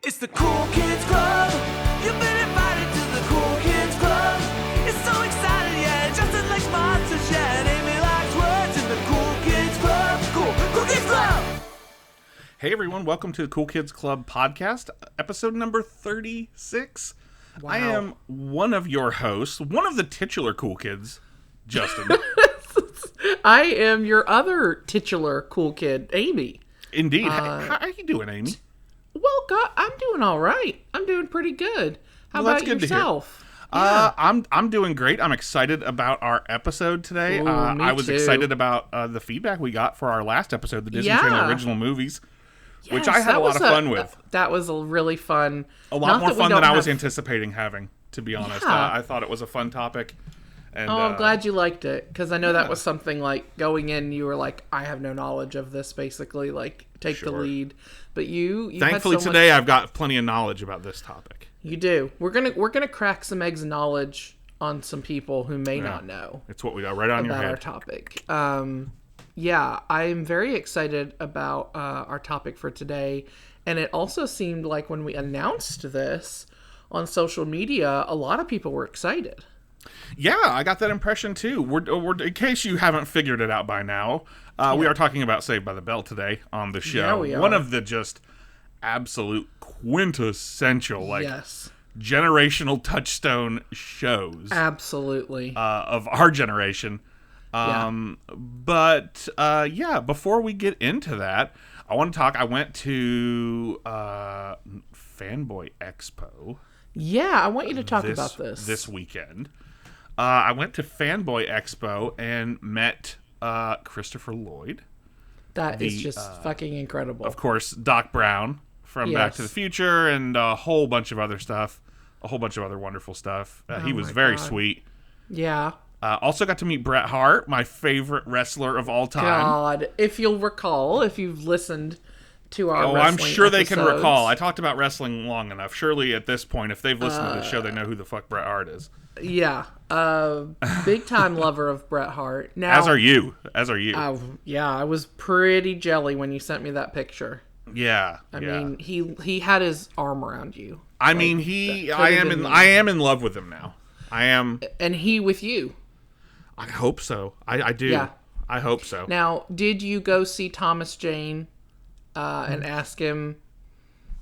It's the Cool Kids Club. You've been invited to the Cool Kids Club. It's so exciting, yeah. Justin likes monsters, yeah. And Amy likes words in the Cool Kids Club. Cool Kids Club. Hey everyone, welcome to the Cool Kids Club podcast, episode number 36. Wow. I am one of your hosts, one of the titular cool kids, Justin. I am your other titular cool kid, Amy. Indeed. How are you doing, Amy? Well, God, I'm doing all right. I'm doing pretty good. How about yourself? I'm doing great. I'm excited about our episode today. Ooh, I was too. excited about the feedback we got for our last episode, the Disney Channel original movies, which I had a lot of fun with. That was a really fun. A lot more fun than I was anticipating having, to be honest. Yeah. I thought it was a fun topic. And, I'm glad you liked it, because I know that was something like going in, you were like, I have no knowledge of this, basically, like, take the lead. But you thankfully had so today much... I've got plenty of knowledge about this topic. You do. We're gonna crack some eggs of knowledge on some people who may not know. It's what we got right on your head. About our topic. Yeah, I'm very excited about our topic for today. And it also seemed like when we announced this on social media, a lot of people were excited. Yeah, I got that impression too. We're in case you haven't figured it out by now, we are talking about Saved by the Bell today on the show. Yeah, we are. One of the just absolute quintessential, generational touchstone shows. Absolutely. Of our generation. But before we get into that, I want to talk. I went to Fanboy Expo. Yeah, I want you to talk about this weekend. I went to Fanboy Expo and met Christopher Lloyd. That is just fucking incredible. Of course, Doc Brown from Back to the Future and a whole bunch of other stuff. A whole bunch of other wonderful stuff. He was very sweet. Yeah. Also got to meet Bret Hart, my favorite wrestler of all time. God, if you'll recall, if you've listened to our wrestling I'm sure episodes. They can recall. I talked about wrestling long enough. Surely at this point, if they've listened to the show, they know who the fuck Bret Hart is. Yeah. Big time lover of Bret Hart. Now, As are you. Yeah, I was pretty jelly when you sent me that picture. Yeah. I mean, he had his arm around you. I am in love with him now. I am. And he with you. I hope so. I do. Yeah. I hope so. Now, did you go see Thomas Jane and ask him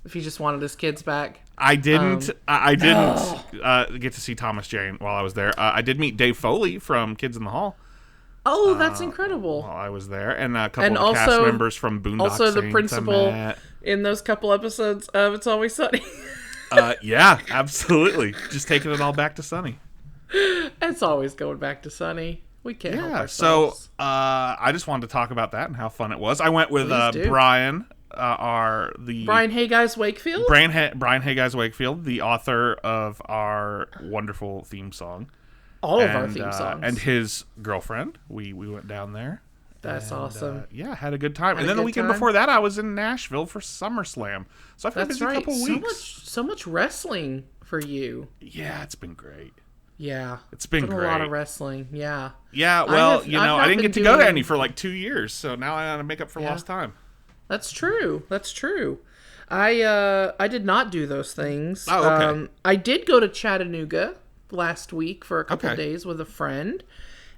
if he just wanted his kids back? I didn't. I didn't get to see Thomas Jane while I was there. I did meet Dave Foley from Kids in the Hall. Oh, that's incredible! While I was there, and a couple of cast members from Boondock also Saints the principal in those couple episodes of It's Always Sunny. Yeah, absolutely. Just taking it all back to Sunny. It's always going back to Sunny. We can't help So ourselves. I just wanted to talk about that and how fun it was. I went with Brian. Brian Hey Guys Wakefield? Brian Hey Guys Wakefield, the author of our wonderful theme song. All of our theme songs. And his girlfriend. We went down there. That's awesome. Had a good time. And then the weekend before that, I was in Nashville for SummerSlam. So I've been busy a couple weeks. So much wrestling for you. Yeah, it's been great. Yeah. It's been great. A lot of wrestling, yeah. Yeah, well, I didn't get to go to any for like 2 years. So now I got to make up for lost time. That's true. I did not do those things. Oh, okay. I did go to Chattanooga last week for a couple of days with a friend,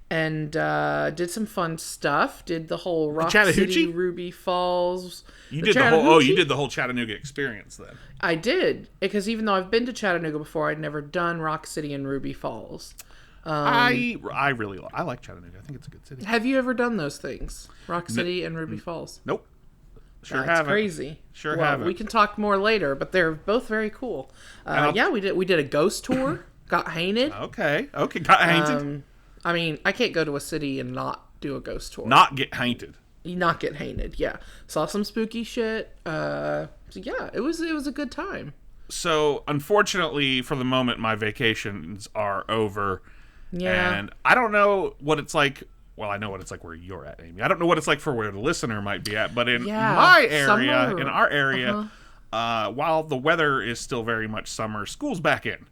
and did some fun stuff. Did the whole Rock City, Ruby Falls. You did the whole Chattanooga experience then. I did, because even though I've been to Chattanooga before, I'd never done Rock City and Ruby Falls. I like Chattanooga. I think it's a good city. Have you ever done those things, Rock City and Ruby Falls? Nope. That's haven't. Crazy. Haven't. We can talk more later, but they're both very cool. We did a ghost tour. Got hainted. Okay. Got hainted. I mean, I can't go to a city and not do a ghost tour. Not get hainted. Not get hainted. Yeah. Saw some spooky shit. So yeah, it was a good time. So unfortunately, for the moment, my vacations are over. Yeah. And I don't know what it's like. Well, I know what it's like where you're at, Amy. I don't know what it's like for where the listener might be at, but in my area, in our area, while the weather is still very much summer, school's back in.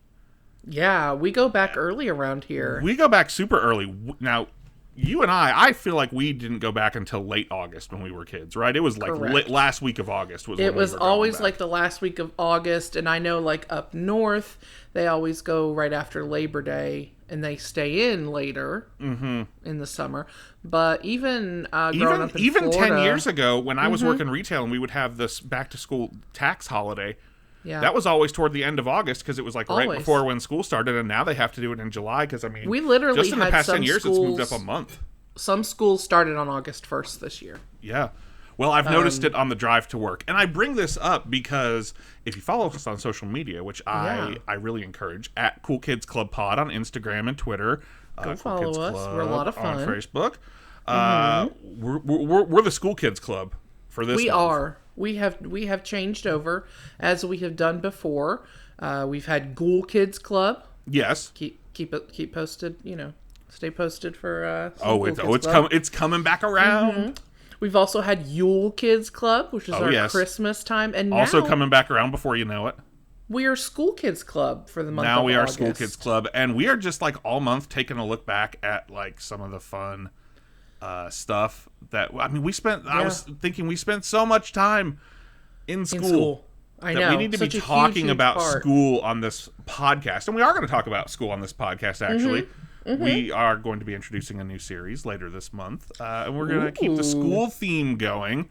Yeah, we go back early around here. We go back super early. Now, you and I feel like we didn't go back until late August when we were kids, right? It was like last week of August. It was always like the last week of August, and I know like up north, they always go right after Labor Day, and they stay in later in the summer. But even growing up in Florida, 10 years ago, when I was working retail and we would have this back-to-school tax holiday, that was always toward the end of August because it was like right before when school started, and now they have to do it in July because, I mean, we literally just in the had past some 10 years, schools, it's moved up a month. Some schools started on August 1st this year. Yeah. Well, I've noticed it on the drive to work. And I bring this up because if you follow us on social media, which I really encourage, at Cool Kids Club Pod on Instagram and Twitter. Go cool follow Kids us. Club We're a lot of fun. on Facebook. We're the School Kids Club for this We month. are. We have changed over as we have done before. We've had Ghoul Kids Club. Yes. Keep posted. Stay posted for. It's coming back around. We've also had Yule Kids Club, which is our Christmas time, and also now coming back around before you know it. We are School Kids Club for the month. Now of we are August. School Kids Club, and we are just like all month taking a look back at like some of the fun stuff that I was thinking we spent so much time in school. I know. That we need to be talking about school on this podcast, and we are going to talk about school on this podcast. Actually, we are going to be introducing a new series later this month, and we're going to keep the school theme going.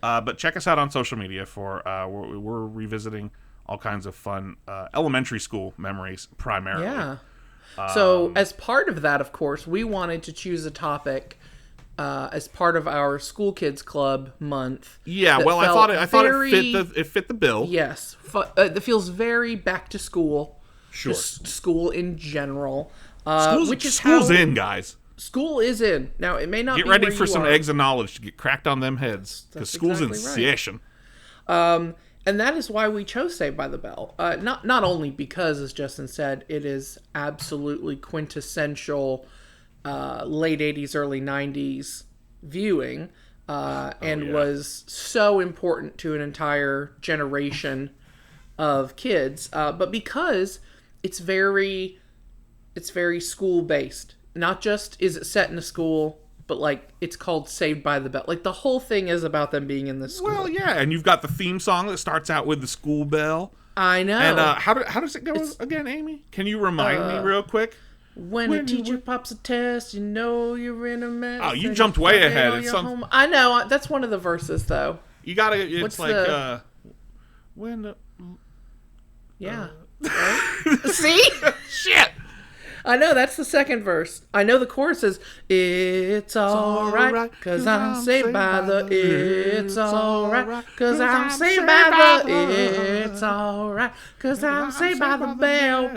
But check us out on social media for we're revisiting all kinds of fun elementary school memories primarily. Yeah. So as part of that, of course, we wanted to choose a topic as part of our School Kids Club month. Yeah, well, I thought it fit the bill. Yes, it feels very back to school. Sure. Just school in general. School's in, guys. School is in. Now, it may not be Get ready where for you some are. eggs of knowledge to get cracked on them heads. Because school's exactly in session. And that is why we chose Saved by the Bell. Not only because, as Justin said, it is absolutely quintessential late 80s, early 90s viewing, and was so important to an entire generation of kids, but because it's very school-based. Not just is it set in a school, but like it's called Saved by the Bell. Like the whole thing is about them being in the school. Well, yeah, and you've got the theme song that starts out with the school bell. I know. And how does it go again, Amy? Can you remind me real quick? When a teacher pops a test, you know you're in a mess. Oh, you jumped way ahead. It's I know. That's one of the verses, though. You gotta. It's Yeah. Right? See? Shit. I know, that's the second verse. I know the chorus is, it's alright, cause I'm saved by the, it's alright, cause I'm saved by the, it's alright, cause I'm saved by the bell.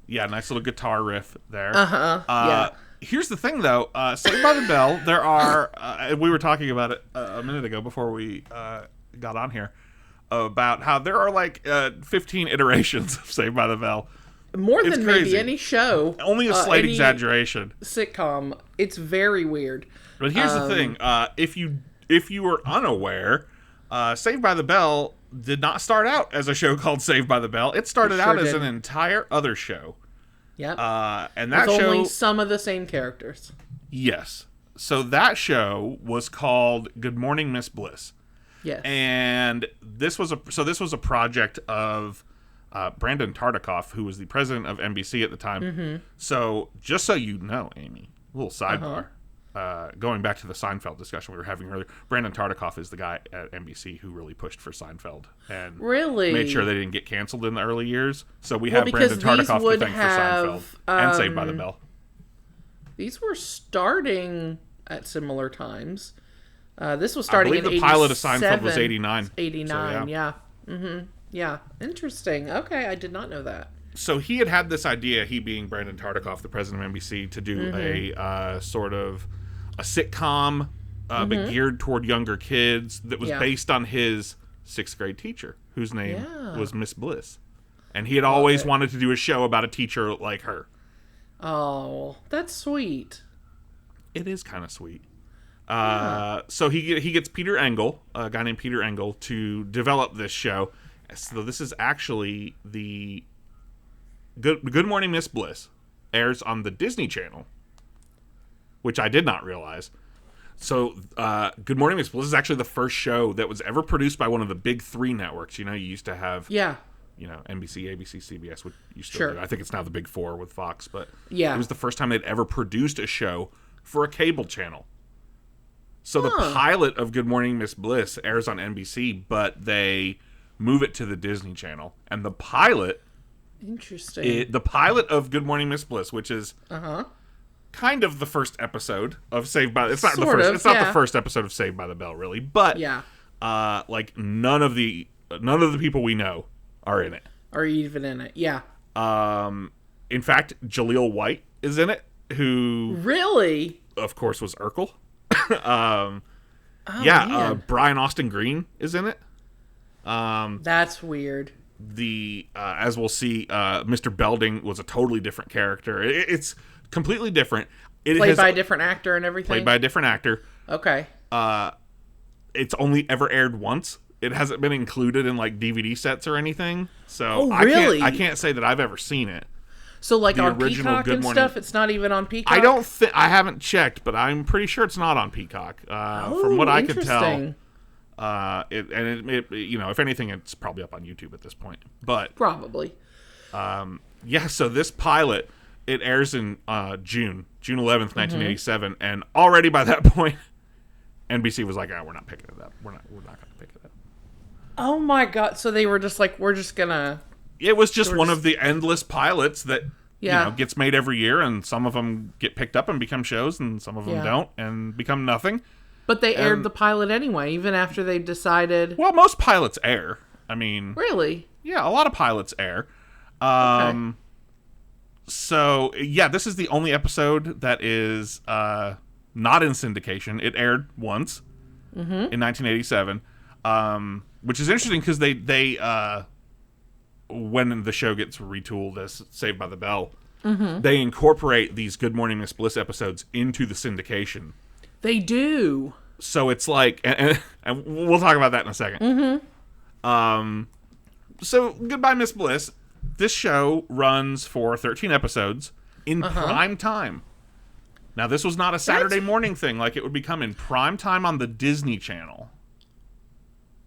Yeah, nice little guitar riff there. Yeah. Here's the thing, though. Saved by the Bell, there are, we were talking about it a minute ago before we got on here, about how there are like 15 iterations of Saved by the Bell. More than maybe any show. Only a slight exaggeration. Sitcom. It's very weird. But here's the thing. If you were unaware, Saved by the Bell did not start out as a show called Saved by the Bell. It started out as an entire other show. Yep. And that with show... only some of the same characters. Yes. So that show was called Good Morning, Miss Bliss. Yes. And this was a project of Brandon Tartikoff, who was the president of NBC at the time. Mm-hmm. So just so you know, Amy, a little sidebar. Going back to the Seinfeld discussion we were having earlier, Brandon Tartikoff is the guy at NBC who really pushed for Seinfeld and made sure they didn't get canceled in the early years. So we have Brandon Tartikoff to thank for Seinfeld and Saved by the Bell. These were starting at similar times. This was starting in 87. I believe the pilot of Seinfeld was 89. 89, so, yeah. Mm-hmm. Yeah, interesting. Okay, I did not know that. So he had this idea, he being Brandon Tartikoff, the president of NBC, to do a sort of a sitcom, but geared toward younger kids that was based on his 6th grade teacher, whose name was Miss Bliss. And he had always wanted to do a show about a teacher like her. Oh, that's sweet. It is kind of sweet. So he gets Peter Engel, a guy named Peter Engel, to develop this show. So this is actually the Good Morning Miss Bliss airs on the Disney Channel which I did not realize. So, Good Morning Miss Bliss is actually the first show that was ever produced by one of the big three networks. You know, you used to have, NBC, ABC, CBS, which you still do. I think it's now the big four with Fox, but it was the first time they'd ever produced a show for a cable channel. So the pilot of Good Morning Miss Bliss airs on NBC, but they move it to the Disney Channel. And the pilot... Interesting. The pilot of Good Morning Miss Bliss, which is... kind of the first episode of Saved by... It's not the first episode of Saved by the Bell, really. But, like, none of the people we know are in it. Are even in it, yeah. In fact, Jaleel White is in it, who... Really? Of course, was Urkel. Man. Brian Austin Green is in it. That's weird. As we'll see, Mr. Belding was a totally different character. It's... completely different. Played by a different actor and everything? Played by a different actor. Okay. It's only ever aired once. It hasn't been included in, like, DVD sets or anything. So really? I can't say that I've ever seen it. So, like, on Peacock and stuff, it's not even on Peacock? I haven't checked, but I'm pretty sure it's not on Peacock. From what I could tell. If anything, it's probably up on YouTube at this point. But probably. So this pilot... It airs in June 11th, 1987, and already by that point, NBC was like, we're not picking it up. We're not going to pick it up. Oh my God. So they were just like, we're just going to... It was just one of the endless pilots that gets made every year, and some of them get picked up and become shows, and some of them don't and become nothing. But they aired the pilot anyway, even after they decided... Well, most pilots air. I mean... Really? Yeah, a lot of pilots air. Okay. So, this is the only episode that is not in syndication. It aired once in 1987, which is interesting because they when the show gets retooled as Saved by the Bell, they incorporate these Good Morning Miss Bliss episodes into the syndication. They do. So it's like, and we'll talk about that in a second. So, Goodbye Miss Bliss. This show runs for 13 episodes in prime time. Now, this was not a Saturday morning thing like it would become in prime time on the Disney Channel.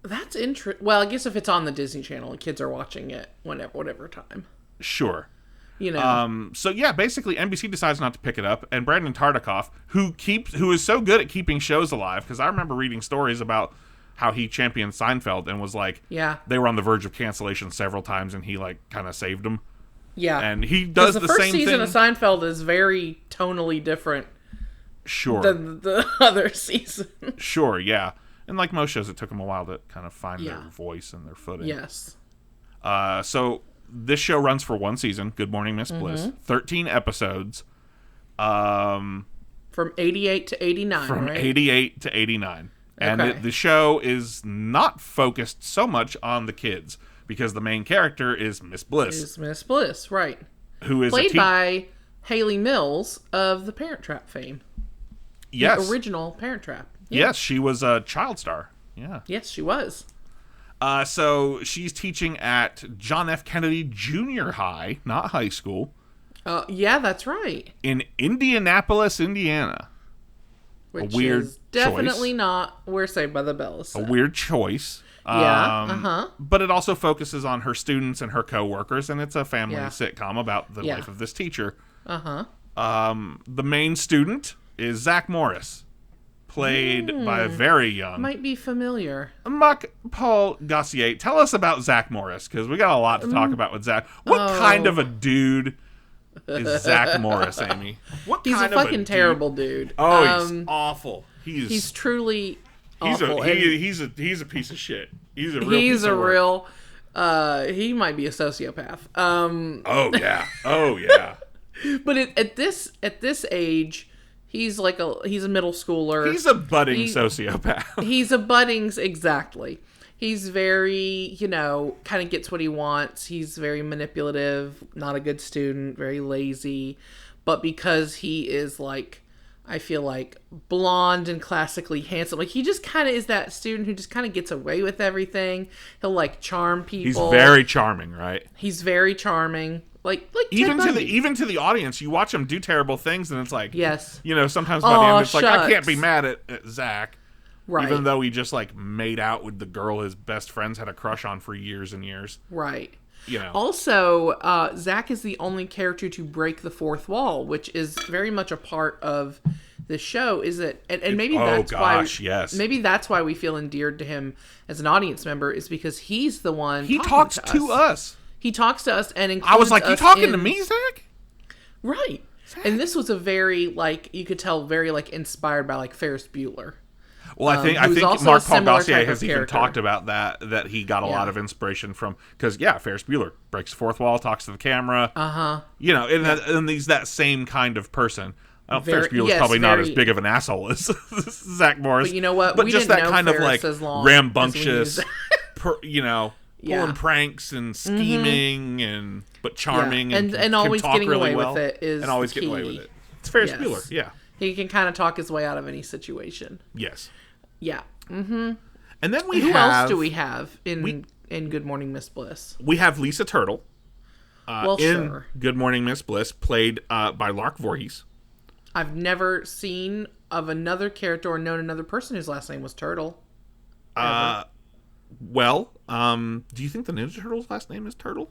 That's interesting. Well, I guess if it's on the Disney Channel and kids are watching it whatever time. Sure. You know. Basically, NBC decides not to pick it up, and Brandon Tartikoff, who is so good at keeping shows alive, because I remember reading stories about how he championed Seinfeld and was like, they were on the verge of cancellation several times, and he like kind of saved them. Yeah, and he does the same thing. The first season of Seinfeld is very tonally different. Sure. Than the other season. Sure, yeah, and like most shows, it took them a while to kind of find their voice and their footing. Yes. So this show runs for one season. Good Morning Miss Bliss, 13 episodes. From 88 to 89. From 88 to 89. And the show is not focused so much on the kids because the main character is Miss Bliss. Miss Bliss, right. Who is played by Haley Mills of the Parent Trap fame. Yes. The original Parent Trap. Yeah. Yes, she was a child star. Yeah. Yes, she was. So she's teaching at John F. Kennedy Junior High, not high school. Yeah, that's right. In Indianapolis, Indiana. Which a weird is definitely choice. Not where Saved by the Bell is set. A weird choice. But it also focuses on her students and her co-workers, and it's a family sitcom about the life of this teacher. The main student is Zack Morris, played by a very young... Might be familiar. Paul Gossier. Tell us about Zack Morris, because we got a lot to talk about with Zack. What kind of a dude is Zack Morris, Amy? He's a fucking terrible dude. Oh, he's awful. He's truly awful. He's a piece of shit. He's a real he might be a sociopath. Oh yeah. But at this age, he's a middle schooler. He's a budding sociopath. He's a budding, exactly. He's very, kind of gets what he wants. He's very manipulative, not a good student, very lazy. But because he is I feel like blonde and classically handsome. He just kind of is that student who just kind of gets away with everything. He'll charm people. He's very charming, right? He's very charming. Like even to the audience, you watch him do terrible things, and it's like, yes, sometimes by the end, it's shucks. like, I can't be mad at Zack, right? Even though he just like made out with the girl his best friends had a crush on for years and years, right? Also, Zack is the only character to break the fourth wall, which is very much a part of the show. Is it? And maybe maybe that's why we feel endeared to him as an audience member, is because he's the one. He talks to us. He talks to us, and I was like, "You talking to me, Zack?" Right. Zack. And this was a very you could tell very inspired by Ferris Bueller. Well, I think Mark Paul Gossier has even talked about that he got a lot of inspiration from, because Ferris Bueller breaks the fourth wall, talks to the camera. And he's that same kind of person. Ferris Bueller's probably not as big of an asshole as Zack Morris. But you know what? But we just didn't that know kind Ferris of rambunctious, pulling pranks and scheming but charming and always getting really away with it is and always getting away with it. It's Ferris Bueller, yeah. He can kind of talk his way out of any situation. Yes. Yeah. Mm-hmm. And then who else do we have in Good Morning Miss Bliss? We have Lisa Turtle. Sure. Good Morning Miss Bliss, played by Lark Voorhees. I've never seen of another character or known another person whose last name was Turtle. Do you think the Ninja Turtles' last name is Turtle?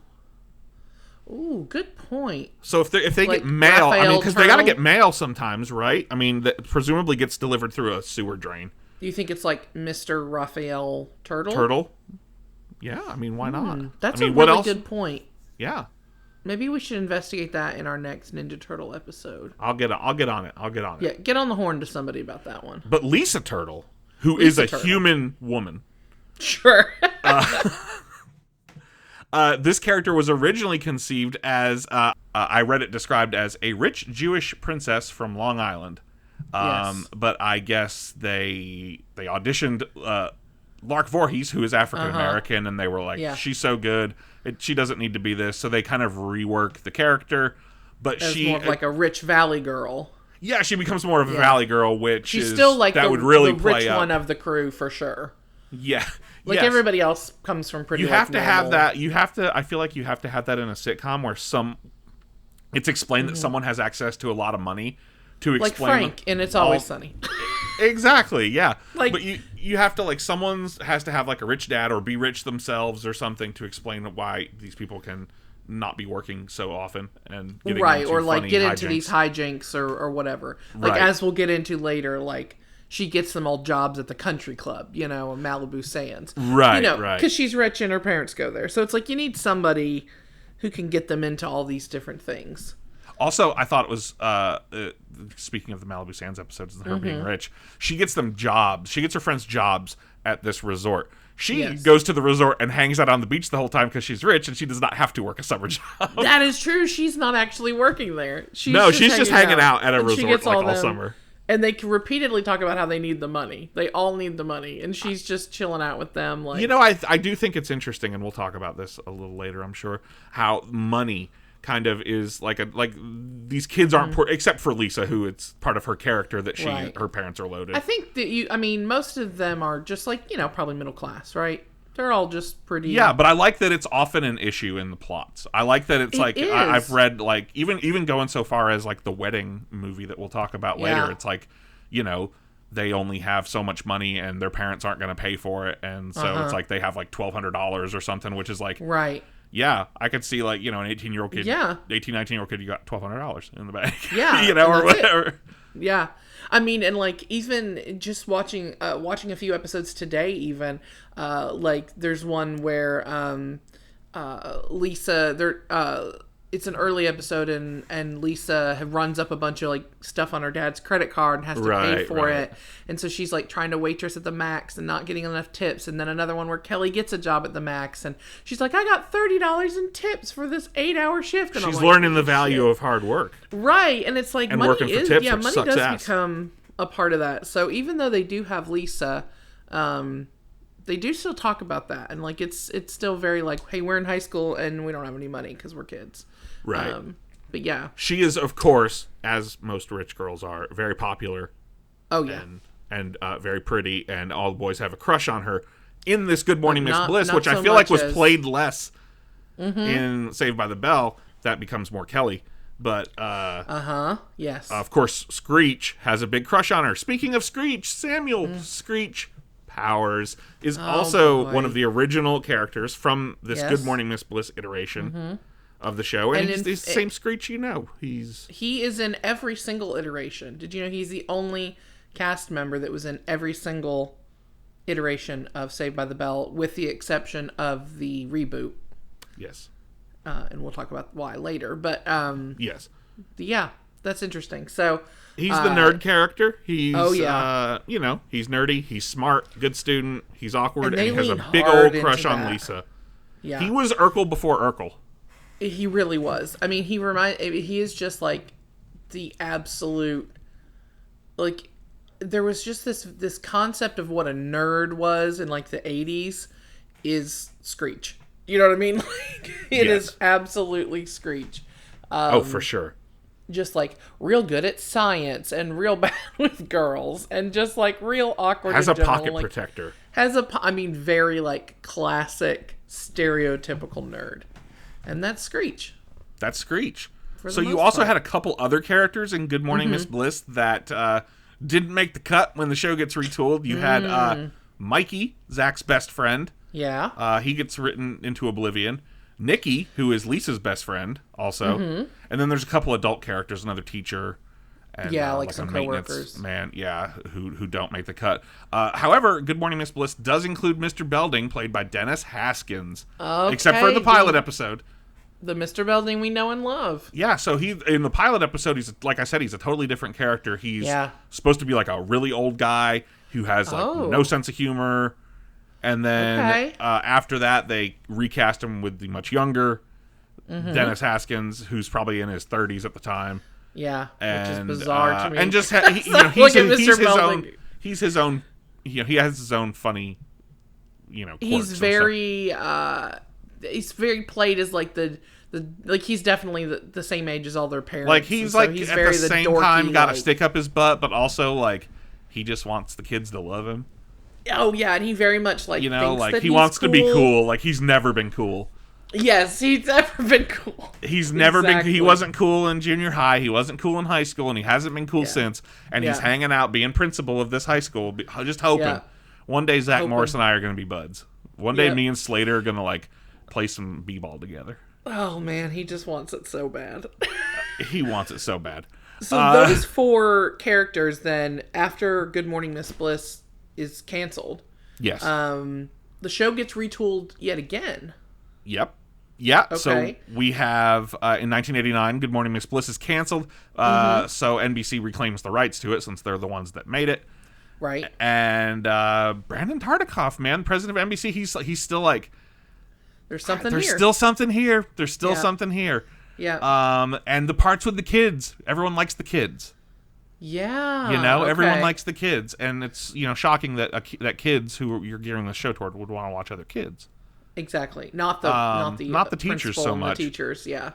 Ooh, good point. So if they get mail, because they got to get mail sometimes, right? That presumably gets delivered through a sewer drain. Do you think it's Mr. Raphael Turtle? Turtle? Yeah, why not? That's a really good point. Yeah. Maybe we should investigate that in our next Ninja Turtle episode. I'll get on it. Yeah, get on the horn to somebody about that one. But Lisa Turtle, who is a human woman. Sure. This character was originally conceived as, I read it described as a rich Jewish princess from Long Island. Yes. But I guess they auditioned Lark Voorhees, who is African American, and they were like, she's so good, she doesn't need to be this. So they kind of rework the character, but she's more of a rich Valley girl. Yeah, she becomes more of a Valley girl, which she's still that would really the play rich up. One of the crew for sure. Yeah. Everybody else comes from pretty. You have to have that. I feel like you have to have that in a sitcom where it's explained that someone has access to a lot of money to explain. Like Frank, and It's Always Sunny. Exactly. Yeah. But you have to someone has to have a rich dad or be rich themselves or something to explain why these people can not be working so often and getting into or funny get hijinks. Into these hijinks or whatever. As we'll get into later, she gets them all jobs at the country club, in Malibu Sands. Right, because she's rich and her parents go there. So it's you need somebody who can get them into all these different things. Also, I thought it was, speaking of the Malibu Sands episodes and her being rich, she gets them jobs. She gets her friends jobs at this resort. She goes to the resort and hangs out on the beach the whole time because she's rich and she does not have to work a summer job. That is true. She's not actually working there. She's just hanging out at a resort all summer. And they can repeatedly talk about how they need the money. They all need the money. And she's just chilling out with them. I do think it's interesting, and we'll talk about this a little later, I'm sure, how money kind of is these kids aren't poor, except for Lisa, who it's part of her character that her parents are loaded. I think that most of them are just probably middle class, right? They're all just pretty. Yeah, but I like that it's often an issue in the plots. I like that it's I've read even going so far as the Wedding movie that we'll talk about later. It's they only have so much money and their parents aren't going to pay for it, and so it's they have $1,200 or something, which is right. Yeah, I could see an 18-year-old kid, 19-year-old kid, you got $1,200 in the bank. Yeah, or whatever. It. Yeah. Even just watching a few episodes today, even there's one where Lisa, it's an early episode, and Lisa runs up a bunch of stuff on her dad's credit card and has to pay for it, and so she's trying to waitress at the Max and not getting enough tips. And then another one where Kelly gets a job at the Max and she's like, I got $30 in tips for this 8-hour shift. And she's learning the value of hard work, right? And it's and money working for tips, money does ass. Become a part of that. So even though they do have Lisa, they do still talk about that, and it's still very hey, we're in high school and we don't have any money because we're kids. Right. But yeah. She is, of course, as most rich girls are, very popular. Oh, yeah. And very pretty, and all the boys have a crush on her in this Good Morning Miss Bliss, not which so I feel like was much played less in Saved by the Bell. that becomes more Kelly. But, yes. Of course, Screech has a big crush on her. Speaking of Screech, Samuel Screech Powers is also one of the original characters from this Good Morning Miss Bliss iteration of the show. And he's the same Screech you know. He is in every single iteration. Did you know he's the only cast member that was in every single iteration of Saved by the Bell, with the exception of the reboot? Yes. And we'll talk about why later. But yes, yeah, that's interesting. So he's the nerd character. He's he's nerdy. He's smart, good student. He's awkward, and he has a big old crush on Lisa. Yeah, he was Urkel before Urkel. He really was. I mean, he is just like the absolute, like, there was just this concept of what a nerd was in like the 80s is Screech. You know what I mean? Like, it is absolutely Screech. For sure. Just like real good at science and real bad with girls and just like real awkward. Has a pocket protector. Very like classic stereotypical nerd. And that's Screech. That's Screech. So you also had a couple other characters in Good Morning Miss Bliss that didn't make the cut when the show gets retooled. You had Mikey, Zach's best friend. Yeah. He gets written into oblivion. Nikki, who is Lisa's best friend, also. And then there's a couple adult characters, another teacher. And, like some coworkers. Man, who don't make the cut. However, Good Morning Miss Bliss does include Mr. Belding, played by Dennis Haskins. Okay. Except for the pilot episode. The Mr. Belding we know and love. Yeah, so in the pilot episode, he's like I said, he's a totally different character. He's supposed to be like a really old guy who has like no sense of humor. And then after that, they recast him with the much younger Dennis Haskins, who's probably in his 30s at the time. Yeah, and, which is bizarre to me. And just he's his own. He has his own funny, He's very he's very played as like the like he's definitely the same age as all their parents. Like he's so like he's at very the same dorky, time got a stick up his butt, but also like he just wants the kids to love him. Oh yeah, and he very much like thinks like that he wants to be cool. Like he's never been cool. Yes, he's never been cool. He's never been. He wasn't cool in junior high. He wasn't cool in high school, and he hasn't been cool since. And he's hanging out, being principal of this high school, just hoping one day Zack Morris and I are going to be buds. One day me and Slater are going to like play some b-ball together. Oh man, he just wants it so bad. He wants it so bad. So those four characters, then after Good Morning Miss Bliss is canceled. Yes. The show gets retooled yet again. Yep. Yeah. Okay. So we have in 1989, Good Morning Miss Bliss is canceled. So NBC reclaims the rights to it since they're the ones that made it. Right. And Brandon Tartikoff, man, president of NBC, he's still like, there's something There's here. still something here. There's still something here. Yeah. And the parts with the kids, everyone likes the kids. Yeah. Everyone likes the kids, and it's shocking that that kids who you're gearing the show toward would want to watch other kids. Exactly. Not the teachers so much. The teachers, yeah.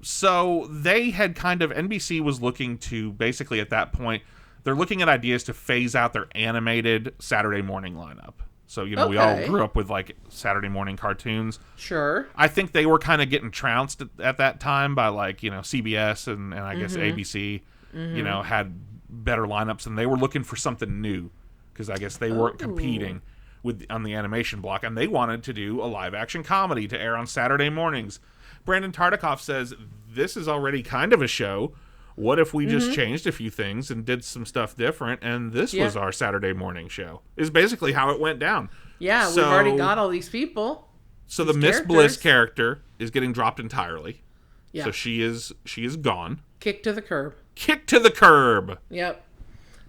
So they had NBC was looking to basically at that point, they're looking at ideas to phase out their animated Saturday morning lineup. So, we all grew up with like Saturday morning cartoons. Sure. I think they were kind of getting trounced at that time by like, CBS and I guess ABC, had better lineups, and they were looking for something new because I guess they weren't competing on the animation block, and they wanted to do a live action comedy to air on Saturday mornings. Brandon Tartikoff says, this is already kind of a show. What if we just changed a few things and did some stuff different, and this was our Saturday morning show? Is basically how it went down. Yeah, we've already got all these people. So the Miss Bliss character is getting dropped entirely. Yeah. So she is gone. Kicked to the curb. Kicked to the curb. Yep.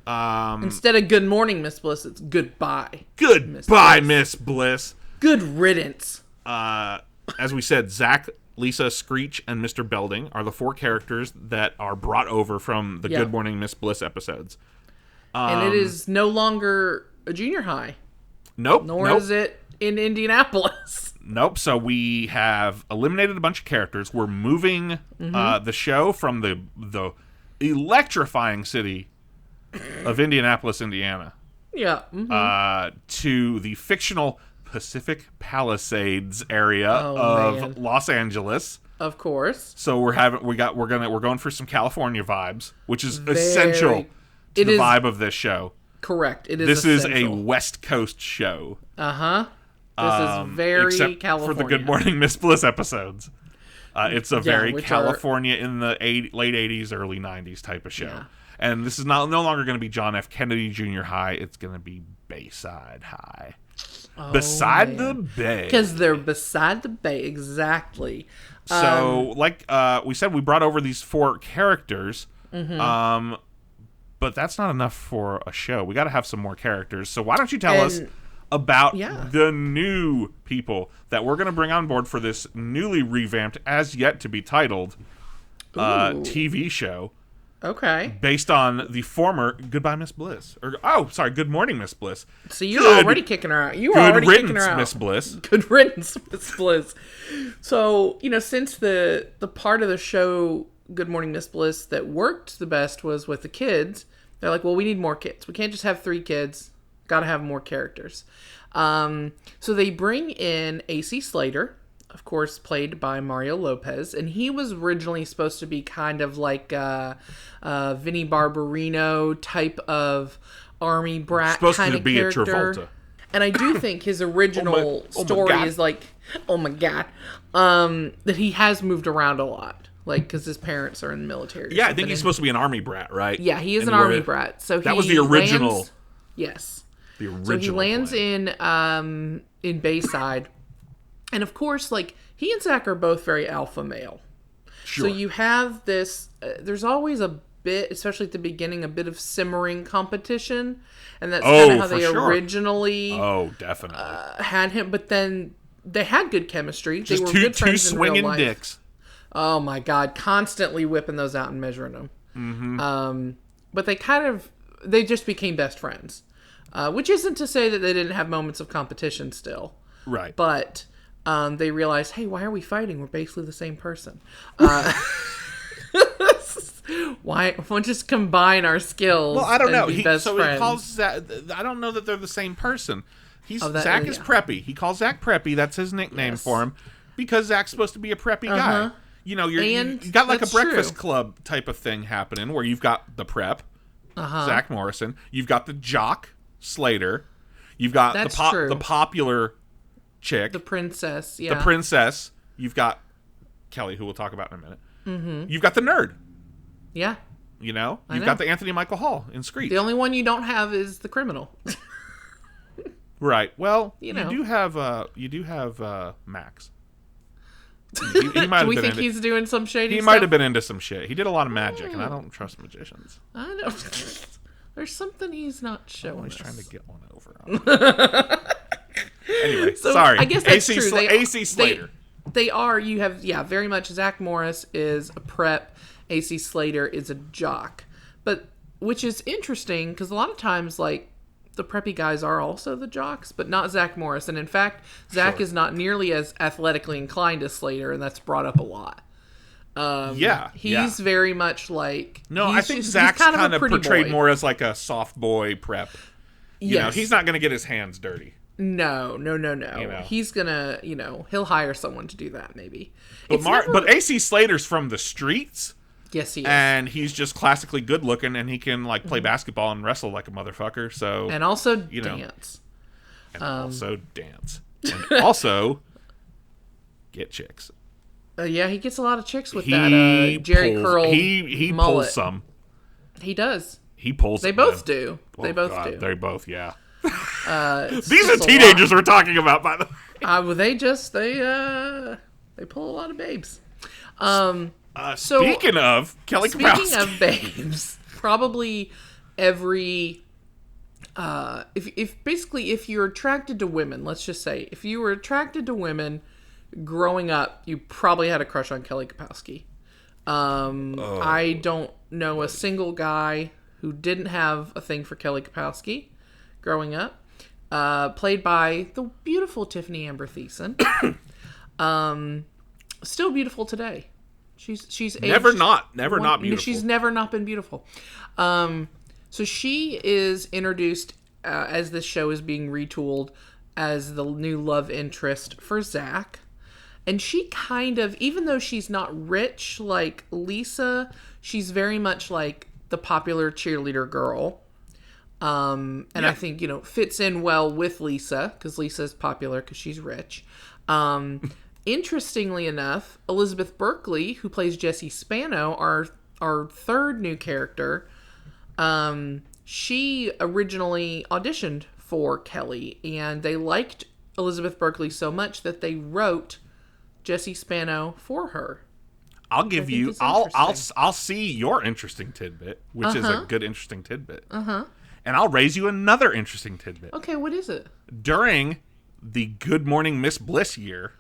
Instead of Good Morning Miss Bliss, it's Goodbye. Goodbye, Miss Bliss. Good riddance. As we said, Zach, Lisa, Screech, and Mr. Belding are the four characters that are brought over from the Good Morning Miss Bliss episodes. And it is no longer a junior high. Nope. Nor is it in Indianapolis. Nope. So we have eliminated a bunch of characters. We're moving the show from the electrifying city of Indianapolis, Indiana. Yeah. To the fictional Pacific Palisades area of Los Angeles. Of course. So we're going for some California vibes, which is essential to the vibe of this show. Correct. It is. This is a West Coast show. This is very except California. for the Good Morning Miss Bliss episodes. It's a very California in the late 80s, early 90s type of show. Yeah. And this is no longer going to be John F. Kennedy Jr. High. It's going to be Bayside High. Beside the bay. Because they're beside the bay, exactly. So, like we said, we brought over these 4 characters. But that's not enough for a show. We got to have some more characters. So why don't you tell us about the new people that we're going to bring on board for this newly revamped, as yet to be titled, TV show. Okay. Based on the former Goodbye Miss Bliss. Good Morning Miss Bliss. So you're already kicking her out. Good riddance, Miss Bliss. Good riddance, Miss Bliss. So, since the part of the show Good Morning Miss Bliss that worked the best was with the kids, they're like, well, we need more kids. We can't just have 3 kids. Got to have more characters. So they bring in AC Slater, of course, played by Mario Lopez, and he was originally supposed to be kind of like Vinnie Barbarino type of army brat kind of character. Supposed to be a Travolta. And I do think his original story is like, oh my God, that he has moved around a lot. Like, because his parents are in the military. Yeah, I think he's supposed to be an army brat, right? Yeah, he is an army brat. So that was the original. Yes. The original. So he lands in Bayside, and of course, like, he and Zack are both very alpha male. Sure. So you have this. There's always a bit, especially at the beginning, a bit of simmering competition, and that's kind of how they originally. Definitely. Had him, but then they had good chemistry. Just they were good friends in real life. 2 swinging dicks. Oh my God! Constantly whipping those out and measuring them. Mm-hmm. But they just became best friends, which isn't to say that they didn't have moments of competition still. Right. But they realized, hey, why are we fighting? We're basically the same person. Why don't just combine our skills? Well, I don't know. He calls Zack. I don't know that they're the same person. Zack is preppy. He calls Zack preppy. That's his nickname for him, because Zack's supposed to be a preppy guy. You got like a Breakfast Club type of thing happening where you've got the prep, Zack Morrison. You've got the jock, Slater. You've got the popular chick. The princess, yeah. The princess. You've got Kelly, who we'll talk about in a minute. Mm-hmm. You've got the nerd. Yeah. You've got the Anthony Michael Hall in Screech. The only one you don't have is the criminal. Right. Well, you do have Max. He might Do we think he's doing some shady stuff? He might have been into some shit. He did a lot of magic, and I don't trust magicians. I know. There's something he's not showing. He's trying to get one over. Anyway, sorry. I guess that's true. AC Slater. They are. You have, very much. Zack Morris is a prep. AC Slater is a jock. But, which is interesting, because a lot of times, like, the preppy guys are also the jocks, but not Zack Morris. And in fact, Zack is not nearly as athletically inclined as Slater, and that's brought up a lot. He's very much like... No, I think Zack's kind of portrayed more as like a soft boy prep. You know, he's not going to get his hands dirty. No. He's going to, he'll hire someone to do that, maybe. But AC Slater's from the streets. Yes, he is. And he's just classically good looking, and he can like play basketball and wrestle like a motherfucker. So and also dance. And also get chicks. He gets a lot of chicks with that Jerry curl. He mullet. Pulls some. He does. He pulls. They both do. They both do. They both, yeah. These are teenagers we're talking about, by the way. Well, they pull a lot of babes. Speaking of Kelly Kapowski. Speaking of babes, probably every if you're attracted to women, let's just say, if you were attracted to women growing up, you probably had a crush on Kelly Kapowski. I don't know a single guy who didn't have a thing for Kelly Kapowski growing up. Played by the beautiful Tiffany Amber Thiessen. Still beautiful today. She's never not beautiful. She's never not been beautiful. So she is introduced as this show is being retooled as the new love interest for Zack, And she kind of, even though she's not rich like Lisa, she's very much like the popular cheerleader girl. I think, fits in well with Lisa, because Lisa's popular because she's rich. Interestingly enough, Elizabeth Berkley, who plays Jessie Spano, our third new character, she originally auditioned for Kelly, and they liked Elizabeth Berkley so much that they wrote Jessie Spano for her. I'll see your interesting tidbit, which is a good interesting tidbit. And I'll raise you another interesting tidbit. Okay, what is it? During the Good Morning Miss Bliss year,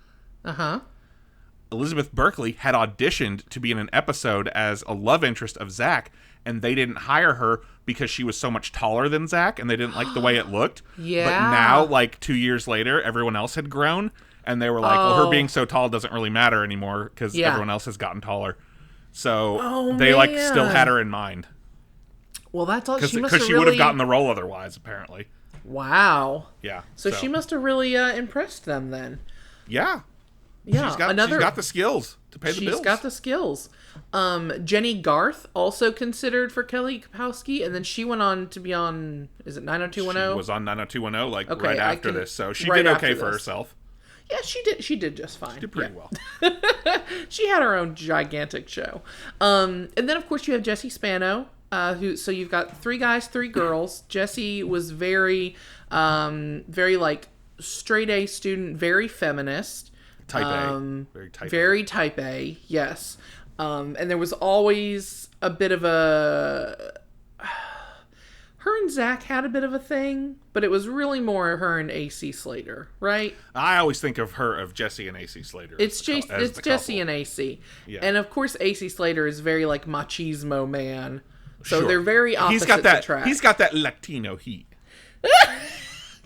Elizabeth Berkley had auditioned to be in an episode as a love interest of Zack, and they didn't hire her because she was so much taller than Zack, and they didn't like the way it looked. Yeah. But now, like 2 years later, everyone else had grown, and they were like, well, her being so tall doesn't really matter anymore because everyone else has gotten taller. So they still had her in mind. Well, that's all. Because she would have gotten the role otherwise, apparently. Wow. Yeah. So she must have really impressed them then. Yeah. Yeah. She's got the skills to pay the bills. She's got the skills. Jenny Garth also considered for Kelly Kapowski, and then she went on to be on, is it 90210? She was on 90210 right after this, so she did okay for herself. Yeah, she did just fine. She did pretty well. She had her own gigantic show. And then, of course, you have Jessie Spano. So you've got 3 guys, 3 girls. Jessie was very like straight A student, very feminist. Type A. Very type A. Very type A, yes. And there was always a bit of a... Her and Zack had a bit of a thing, but it was really more her and AC Slater, right? I always think of Jessie and AC Slater. It's Jessie and AC. Yeah. And of course AC Slater is very like machismo man. So they're very opposite attract. He's got that Latino heat.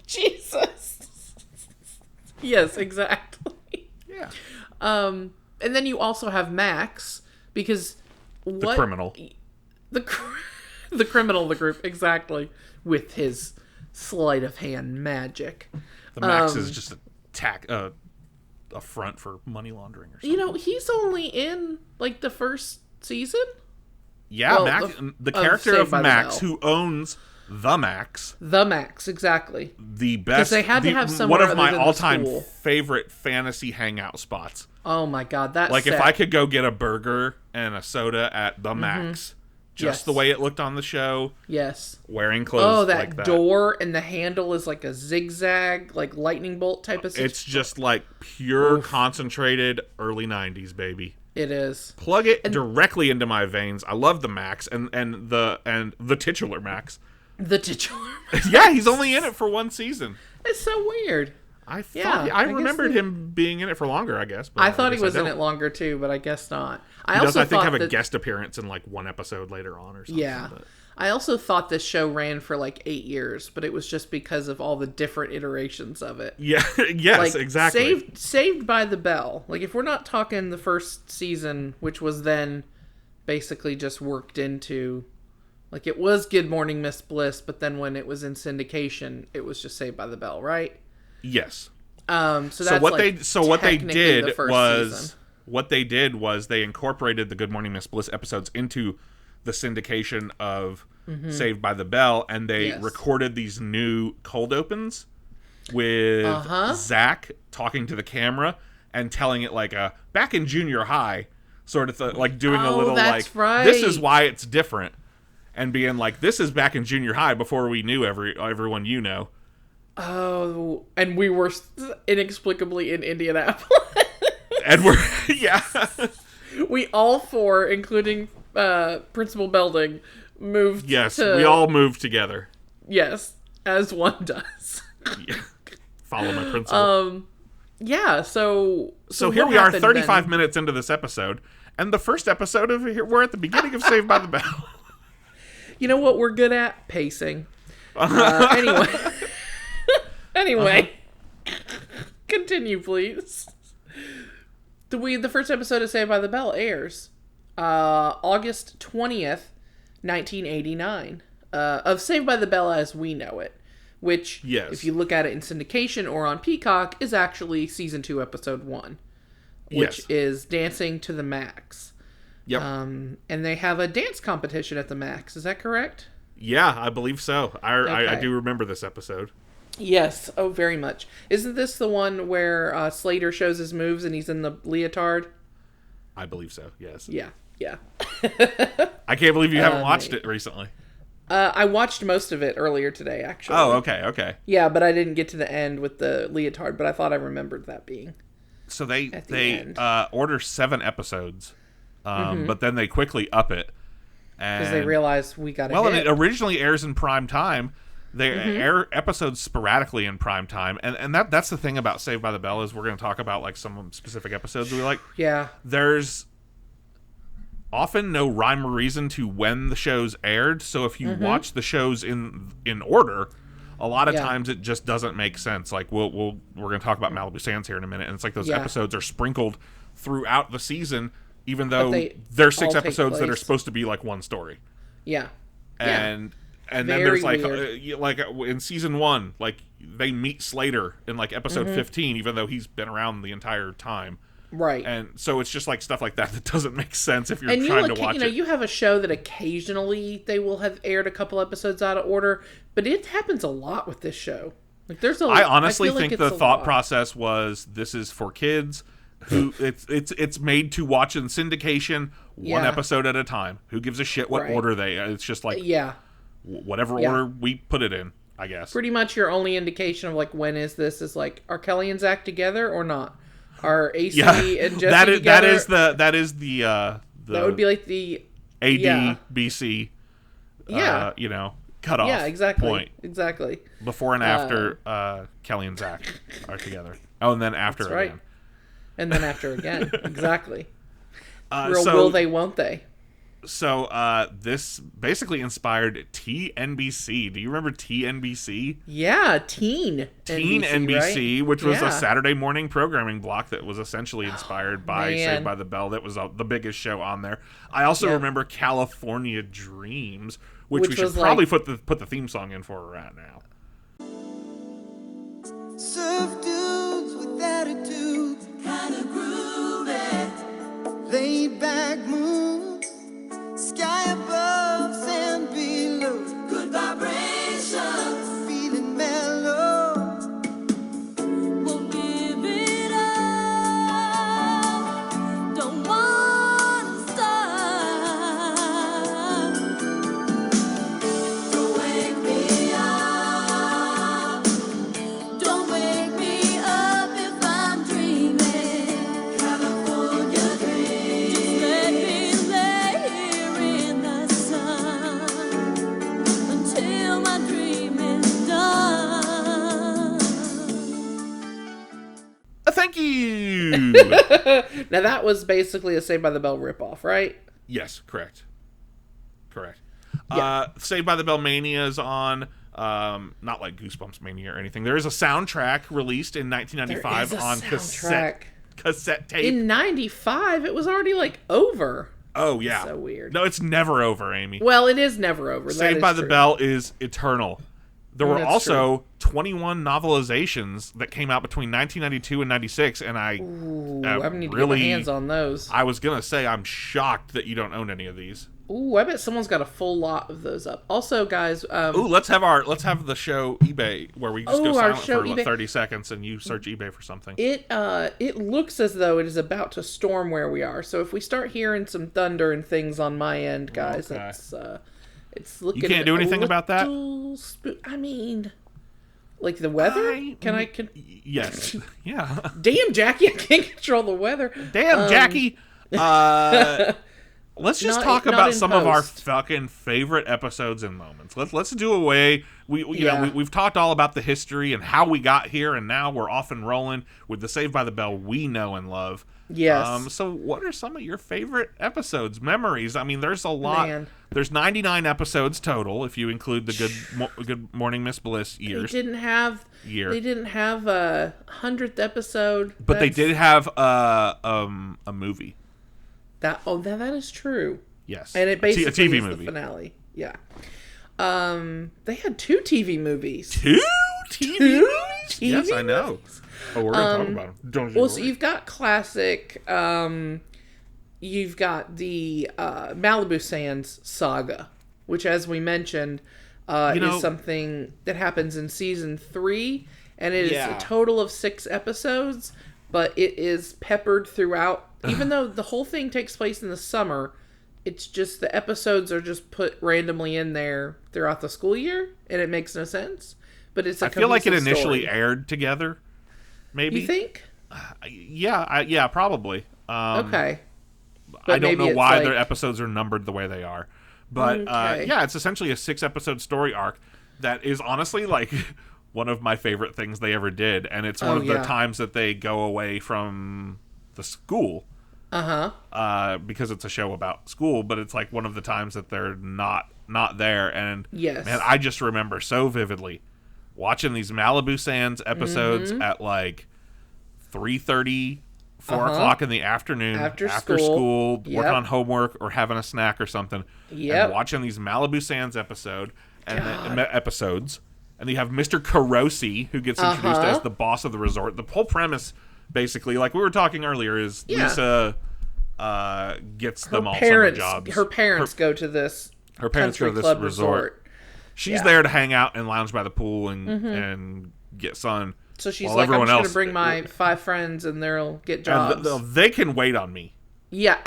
Jesus. Yes, exactly. Yeah. And then you also have Max, because the criminal. The criminal of the group, exactly, with his sleight of hand magic. The Max is just a front for money laundering or something. He's only in like the first season. Yeah, Max, the character of Max, who owns the Max. The Max, exactly. The best. Because they had to have somewhere one of my other all-time than the favorite fantasy hangout spots. Oh my god, that's like if I could go get a burger and a soda at the Max. Just the way it looked on the show. Yes. Wearing clothes like that. Oh, that door and the handle is like a zigzag, like lightning bolt type of situation. It's just like pure concentrated early 90s, baby. It is. Plug it directly into my veins. I love the Max and the titular Max. The titular Max. Yeah, he's only in it for 1 season. It's so weird. I remembered him being in it for longer, I guess. But I thought he was in it longer too, but I guess not. He does, I think, have a guest appearance in like 1 episode later on or something. Yeah. But I also thought this show ran for like 8 years, but it was just because of all the different iterations of it. Yeah, yes, like, exactly. Saved by the Bell. Like, if we're not talking the first season, which was then basically just worked into... Like, it was Good Morning Miss Bliss, but then when it was in syndication, it was just Saved by the Bell, right? Yes. So what they did was they incorporated the Good Morning Miss Bliss episodes into the syndication of Saved by the Bell, and they recorded these new cold opens with Zack talking to the camera and telling it like a back in junior high sort of thing, like doing a little like this is why it's different, and being like this is back in junior high before we knew everyone you know. Oh, and we were inexplicably in Indianapolis. And we all 4, including Principal Belding, moved. Yes, we all moved together. Yes, as one does. Yeah. Follow my principal. Yeah. So here we are, 35 minutes into this episode, and the first episode of here we're at the beginning of Saved by the Bell. You know what we're good at? Pacing. Anyway, continue, please. The first episode of Saved by the Bell airs August 20th, 1989, of Saved by the Bell as we know it, which, if you look at it in syndication or on Peacock, is actually Season 2, Episode 1. which Yes. is Dancing to the Max. Yep. And they have a dance competition at the Max. Is that correct? Yeah, I believe so. I Okay. do remember this episode. Yes. Oh, very much. Isn't this the one where Slater shows his moves and he's in the leotard? I believe so, yes. Yeah. Yeah. I can't believe you haven't watched it recently. I watched most of it earlier today, actually. Oh, okay. Yeah, but I didn't get to the end with the leotard, but I thought I remembered that being. So they end. order 7 episodes, but then they quickly up it. Because they realize we got to Well, and it originally airs in prime time. They air episodes sporadically in prime time, and that's the thing about Saved by the Bell is we're going to talk about like some specific episodes we like. Yeah. There's often no rhyme or reason to when the shows aired, so if you watch the shows in order, a lot of times it just doesn't make sense. Like we're going to talk about Malibu Sands here in a minute, and it's like those episodes are sprinkled throughout the season, even though there's 6 episodes that are supposed to be like one story. Yeah. And then Very there's like weird. in season 1, like they meet Slater in like episode 15, even though he's been around the entire time. Right. And so it's just like stuff like that doesn't make sense if you're trying to watch it. You have a show that occasionally they will have aired a couple episodes out of order, but it happens a lot with this show. Like I honestly think the thought process was this is for kids who it's made to watch in syndication one episode at a time. Who gives a shit what order they? It's just like whatever order we put it in, I guess. Pretty much your only indication of like when is this is like are Kelly and Zach together or not? Are AC and Jessie together? That is the that would be like the ADBC cut off point. Exactly. Before and after Kelly and Zach are together. Oh, and then after that's right. again. And then after again. Exactly. Will they, won't they? So this basically inspired TNBC. Do you remember TNBC? Yeah, Teen NBC, right? which was a Saturday morning programming block that was essentially inspired by Saved by the Bell. That was the biggest show on there. I also remember California Dreams, which we should probably put the theme song in for right now. Surf dudes with attitude, kind of groovy, laid back mood, sky above, sand below, good vibrations, feeling mellow. Won't give it up, don't wanna stop. Don't wake me up, don't wake me up if I'm dreaming. California dreams, just let me lay here in the sun until my dream is done. Thank you. Now that was basically a Saved by the Bell ripoff, right? Yes, correct. Yeah. Saved by the Bell Mania is on. Not like Goosebumps Mania or anything. There is a soundtrack released in 1995 There is a on cassette tape. In 95, it was already like over. Oh yeah, So weird. No, it's never over, Amy. Well, it is never over. Saved by the Bell is eternal. There were That's also 21 novelizations that came out between 1992 and 96, and I I need to get my hands on those. I was gonna say I'm shocked that you don't own any of these. Ooh, I bet someone's got a full lot of those up. Also, guys, Ooh, let's have the show eBay where we just go our silent show for eBay. 30 seconds and you search eBay for something. it looks as though it is about to storm where we are. So if we start hearing some thunder and things on my end, guys, Okay. it's looking. You can't do anything about that? I mean, like the weather. Yes. Yeah. Damn, Jackie, I can't control the weather. Damn, Jackie. Let's just talk not about in some of our post. fucking favorite episodes and moments. Let's do away. We've talked all about the history and how we got here, and now we're off and rolling with the Saved by the Bell we know and love. Yes. So what are some of your favorite episodes, memories? I mean, there's a lot. Man. There's 99 episodes total if you include the Good Morning Miss Bliss years. They didn't have a 100th episode, But they did have a movie. that is true. Yes. And it basically a TV is movie. the finale. Yeah. They had 2 TV movies. 2 TV movies? Yes, I know. Oh, we're gonna talk about them. Don't you Well, worry. so you've got classic. You've got the Malibu Sands saga, which, as we mentioned, is something that happens in season 3, and it is a total of 6 episodes, but it is peppered throughout. Even though the whole thing takes place in the summer, it's just the episodes are just put randomly in there throughout the school year, and it makes no sense. But it's I feel like it initially aired together. Maybe you think? Yeah, probably. Okay. I don't know why their episodes are numbered the way they are. But, it's essentially a 6-episode story arc that is honestly, like, one of my favorite things they ever did. And it's one of the times that they go away from the school. Because it's a show about school, but it's, like, one of the times that they're not there. And, man, I just remember so vividly watching these Malibu Sands episodes at, like, 3:30, 4 o'clock in the afternoon after school working on homework or having a snack or something, and watching these Malibu Sands episodes, and then you have Mr. Carosi, who gets introduced as the boss of the resort. The whole premise, basically, like we were talking earlier, is Lisa gets them all summer jobs. Her parents go to this resort. She's there to hang out and lounge by the pool and get sun. So she's like, I'm just going to bring my 5 friends and they'll get jobs. They can wait on me. Yeah.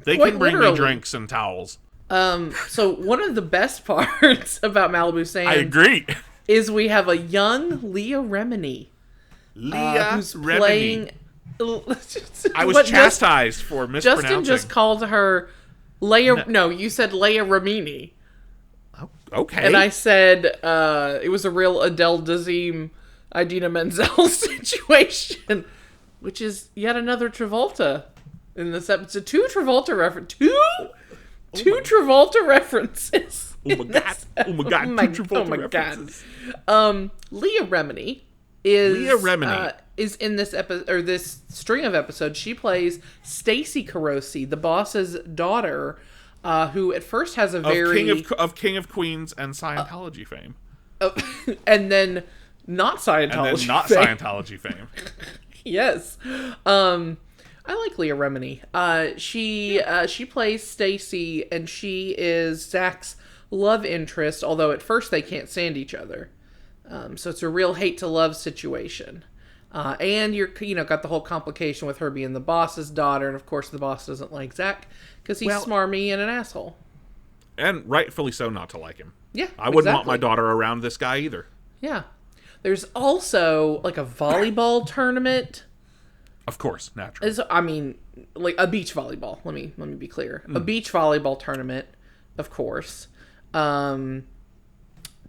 They can bring me drinks and towels. So one of the best parts about Malibu Sands, I agree, is we have a young Leah Remini. Who's Remini. I was chastised for mispronouncing. Justin just called her Leah. No, you said Leah Remini. Okay. And I said it was a real Adele Dazeem, Idina Menzel situation, which is yet another Travolta in this episode. 2 Travolta references. Two Travolta references. Oh my god! Oh my god! 2 Travolta references. Leah Remini is in this episode, or this string of episodes. She plays Stacy Carosi, the boss's daughter, who at first has a King of Queens and Scientology fame, and then not Scientology fame. Yes. I like Leah Remini. She plays Stacy, and she is Zach's love interest, although at first they can't stand each other. So it's a real hate to love situation. And you're got the whole complication with her being the boss's daughter, and of course the boss doesn't like Zach because he's smarmy and an asshole. And rightfully so not to like him. Yeah, I wouldn't want my daughter around this guy either. Yeah. There's also like a volleyball tournament. Of course, naturally. I mean, like a beach volleyball. Let me be clear. A beach volleyball tournament, of course.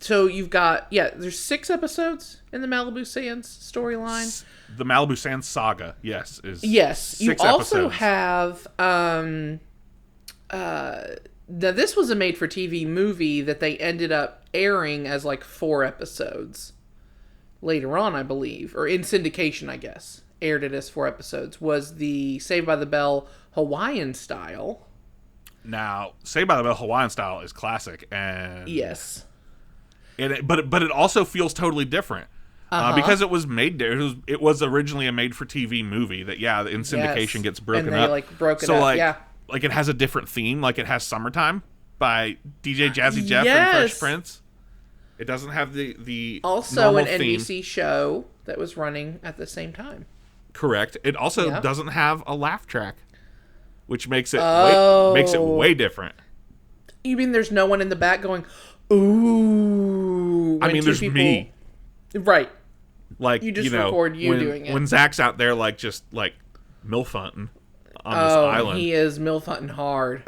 So you've got there's 6 episodes in the Malibu Sands storyline. The Malibu Sands saga, yes, is yes. 6 you also episodes. have now this was a made-for-TV movie that they ended up airing as like 4 episodes later on, I believe, or in syndication, I guess. Aired it as 4 episodes. Was the Saved by the Bell Hawaiian style. Now, Saved by the Bell Hawaiian style is classic, and yes, but it also feels totally different because it was made. It was originally a made-for-TV movie that in syndication gets broken up. Like broke it up. Like it has a different theme. Like it has "Summertime" by DJ Jazzy Jeff and Fresh Prince. It doesn't have the also an theme. NBC show that was running at the same time. Correct. It also doesn't have a laugh track, which makes it way different. You mean there's no one in the back going, ooh? I mean, there's me. Right. Like, you just record doing it. When Zach's out there, like, just, like, milf hunting on this island. He is milf hunting hard.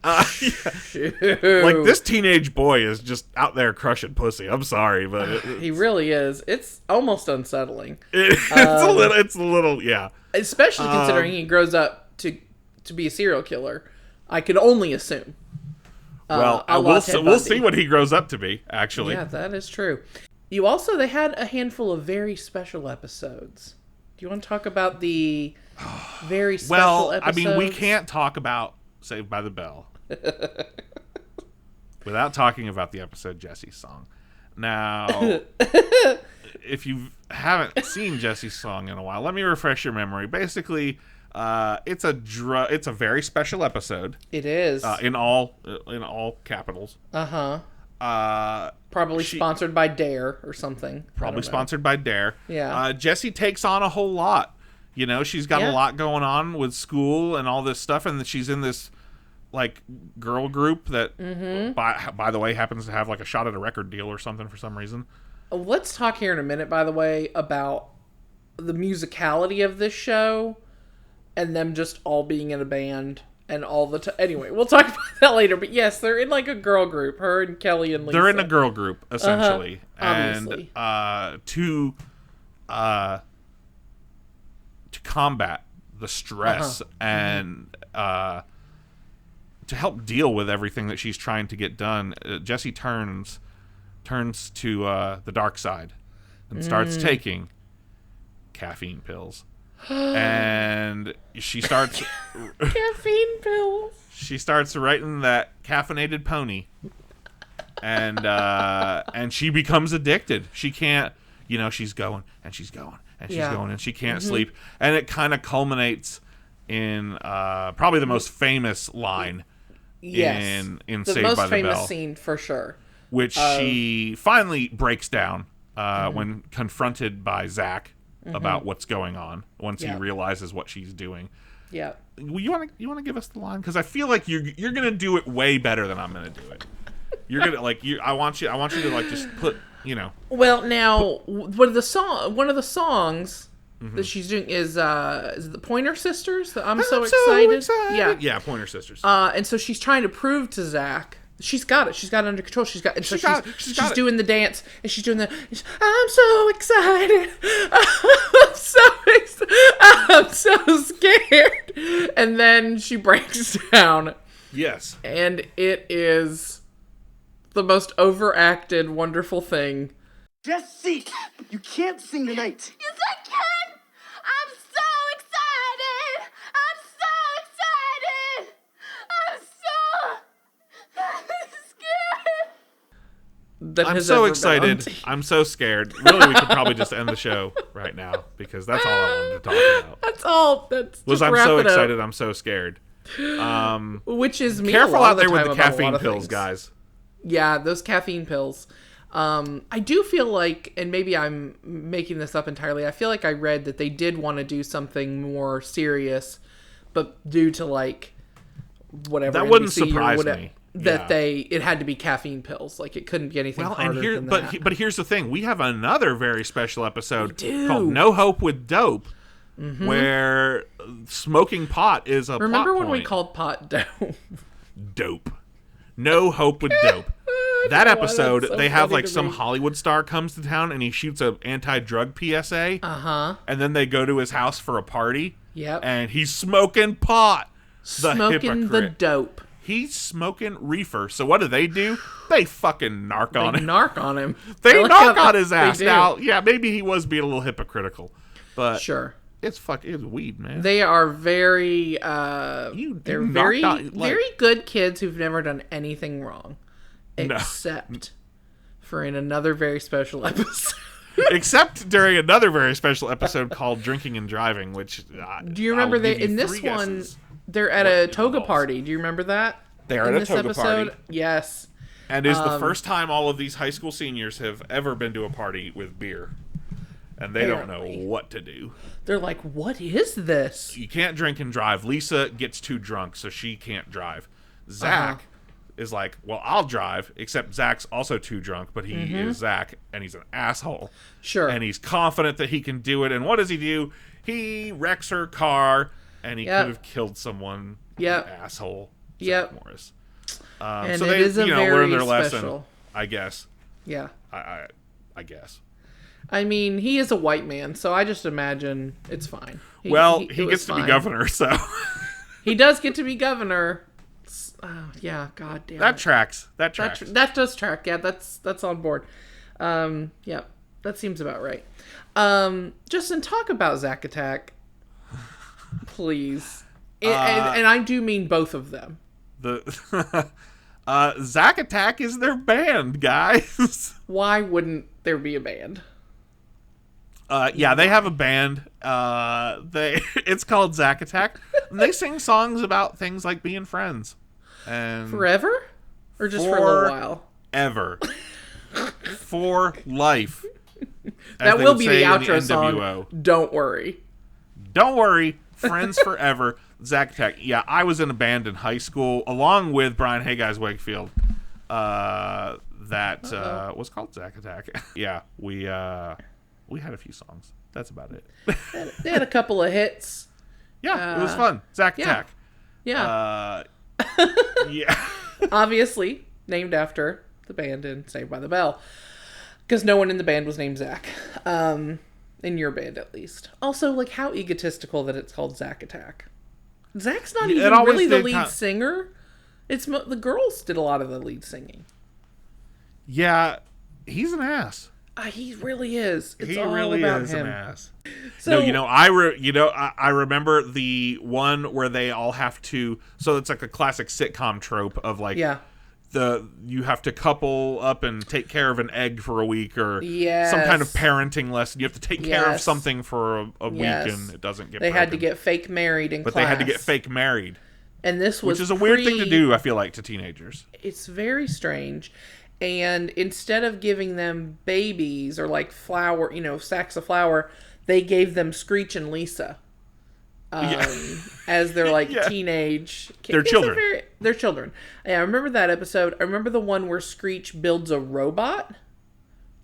Like, this teenage boy is just out there crushing pussy. I'm sorry, but he really is. It's almost unsettling. It's a little, especially considering he grows up to be a serial killer. I can only assume. We'll see what he grows up to be. Actually, yeah, that is true. They had a handful of very special episodes. Do you want to talk about the very special episodes? I mean, we can't talk about Saved by the Bell without talking about the episode Jessie's Song. Now, if you haven't seen Jessie's song in a while, let me refresh your memory. Basically, it's a very special episode. It is in all capitals. Probably sponsored by Dare or something. Probably sponsored by Dare. Yeah. Jessie takes on a whole lot. You know, she's got a lot going on with school and all this stuff, and she's in this like girl group that, by the way, happens to have like a shot at a record deal or something for some reason. Let's talk here in a minute, by the way, about the musicality of this show and them just all being in a band and all the time. Anyway, we'll talk about that later. But yes, they're in like a girl group. Her and Kelly and Lisa. They're in a girl group essentially, obviously. And to combat the stress and to help deal with everything that she's trying to get done, Jessie turns to the dark side and starts taking caffeine pills. And she starts caffeine pills. She starts writing that caffeinated pony, and she becomes addicted. She can't, she's going and she's going and she's going and she can't sleep. And it kind of culminates in probably the most famous line in Saved by the Bell. The most famous scene for sure. Which she finally breaks down when confronted by Zack about what's going on once he realizes what she's doing. Yeah. You want to give us the line, because I feel like you're gonna do it way better than I'm gonna do it. You're gonna I want you to like just put Well, now one of the songs that she's doing is it the Pointer Sisters? I'm so excited. Yeah, Pointer Sisters. And so she's trying to prove to Zack. She's got it. She's got it under control. She's doing the dance, and she's doing I'm so excited. I'm so scared. And then she breaks down. Yes. And it is the most overacted, wonderful thing. Jessie, you can't sing tonight. Yes, I can. I'm so excited. I'm so excited. I'm so scared. Really, we could probably just end the show right now, because that's all I wanted to talk about. That's all. That's was I'm so excited. I'm so scared. Which is me. Careful out there with the caffeine pills, guys. Yeah, those caffeine pills. I do feel like, and maybe I'm making this up entirely, I feel like I read that they did want to do something more serious, but due to like whatever that wouldn't surprise me. That it had to be caffeine pills. Like it couldn't be anything harder than that. But here's the thing: we have another very special episode called "No Hope with Dope," where smoking pot is a. Remember plot when we point. called pot dope? Dope. No Hope with Dope. That episode, they have like some Hollywood star comes to town and he shoots a anti-drug PSA. And then they go to his house for a party. Yep. And he's smoking pot. Smoking the dope. He's smoking reefer. So what do? They fucking narc on him. Narc on him. They narc on his ass. Now, yeah, maybe he was being a little hypocritical, but sure, it's weed, man. They are very, they're very, very good kids who've never done anything wrong, except for in another very special episode. Except during another very special episode called "Drinking and Driving," which do you remember that in this one? They're at a toga party. Do you remember that? They're at a toga party. Yes. And is the first time all of these high school seniors have ever been to a party with beer. And they don't know what to do. They're like, what is this? You can't drink and drive. Lisa gets too drunk, so she can't drive. Zack is like, well, I'll drive, except Zack's also too drunk, but he is Zack, and he's an asshole. Sure. And he's confident that he can do it. And what does he do? He wrecks her car. And he could have killed someone. Asshole. Zack Morris. And so it they, is a very learn their special lesson. I guess. Yeah. I guess. I mean, he is a white man, so I just imagine it's fine. He gets to be governor, so he does get to be governor. Yeah. God damn. That tracks. That does track. Yeah. That's on board. Yeah. That seems about right. Justin, talk about Zack Attack. Please. And I do mean both of them. The Zack Attack is their band, guys. Why wouldn't there be a band? Yeah, they have a band. It's called Zack Attack. And they sing songs about things like being friends. And Forever? Or just for a little while? Ever. For life. That will be the outro song. Don't worry. Don't worry. Friends forever. Zack Attack. Yeah, I was in a band in high school along with Brian Hey Guys Wakefield. That was called Zack Attack. Yeah, we had a few songs. That's about it. They had a couple of hits. Yeah, it was fun. Zack Attack. Yeah. Yeah. Obviously named after the band in Saved by the Bell. Because no one in the band was named Zach. In your band, at least. Also, like, how egotistical that it's called Zack Attack. Zach's not even really the lead singer. It's the girls did a lot of the lead singing. Yeah, he's an ass. He really is. It's he all really about is him. An ass. So, no, I remember the one where they all have to. So it's like a classic sitcom trope of like, you have to couple up and take care of an egg for a week, or some kind of parenting lesson. You have to take care of something for a week, and it doesn't get. They had to get fake married in class. But they had to get fake married, and this was which is a weird thing to do. I feel like to teenagers, it's very strange. And instead of giving them babies or like flour, sacks of flour, they gave them Screech and Lisa as their like teenage kids. They're children. They're children. Yeah, I remember that episode. I remember the one where Screech builds a robot,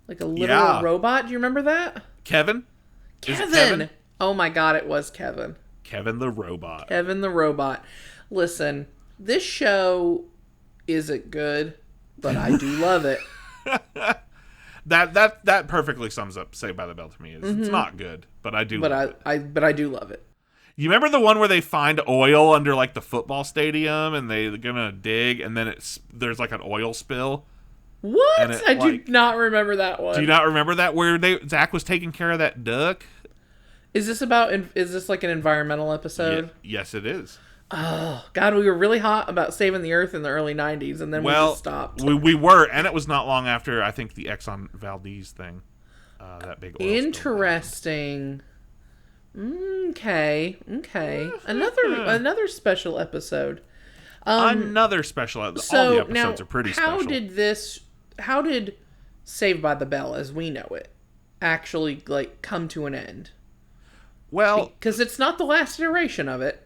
like a literal robot. Do you remember that? Kevin. Kevin. Oh my God, it was Kevin. Kevin the robot. Kevin the robot. Listen, this show isn't good. But I do love it. That perfectly sums up Saved by the Bell to me. It's not good, but I do. But I do love it. You remember the one where they find oil under like the football stadium, and they're gonna dig, and then there's like an oil spill. What? I do not remember that one. Do you not remember that where Zach was taking care of that duck? Is this like an environmental episode? Yes, it is. Oh, God, we were really hot about saving the earth in the early 90s, and then we just stopped. We were, and it was not long after, I think, the Exxon Valdez thing. That big oil Interesting. Okay. Another special episode. Another special episode. All the episodes are pretty special. How did Saved by the Bell, as we know it, actually, like, come to an end? Well... Because it's not the last iteration of it.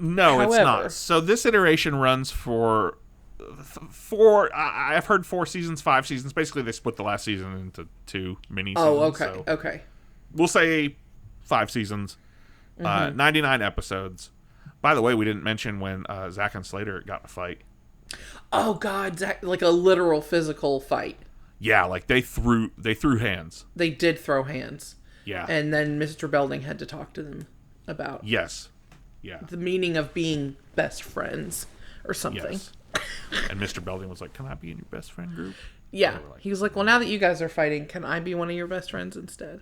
No, however, it's not. So this iteration runs for I've heard 4 seasons, 5 seasons. Basically, they split the last season into 2 mini seasons. Oh, okay, so okay. We'll say 5 seasons, 99 episodes. By the way, we didn't mention when Zach and Slater got in a fight. Oh, God, Zach, like a literal physical fight. Yeah, like they threw hands. They did throw hands. Yeah. And then Mr. Belding had to talk to them about... Yes. Yeah. The meaning of being best friends or something. Yes. And Mr. Belding was like, "Can I be in your best friend group?" Yeah. He was like, "Well, now that you guys are fighting, can I be one of your best friends instead?"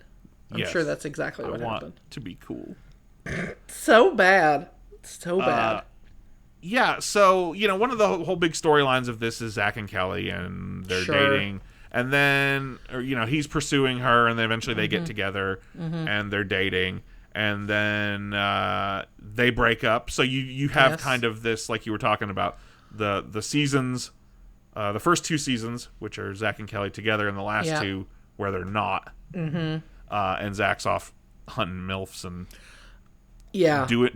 I'm sure that's exactly what happened. I want to be cool. So bad. So bad. Yeah, so, one of the whole big storylines of this is Zach and Kelly, and they're dating. And then, he's pursuing her, and then eventually they get together, and they're dating. And then they break up. So you have kind of this, like you were talking about, the seasons, the first 2 seasons, which are Zach and Kelly together, and the last 2 where they're not. And Zach's off hunting MILFs and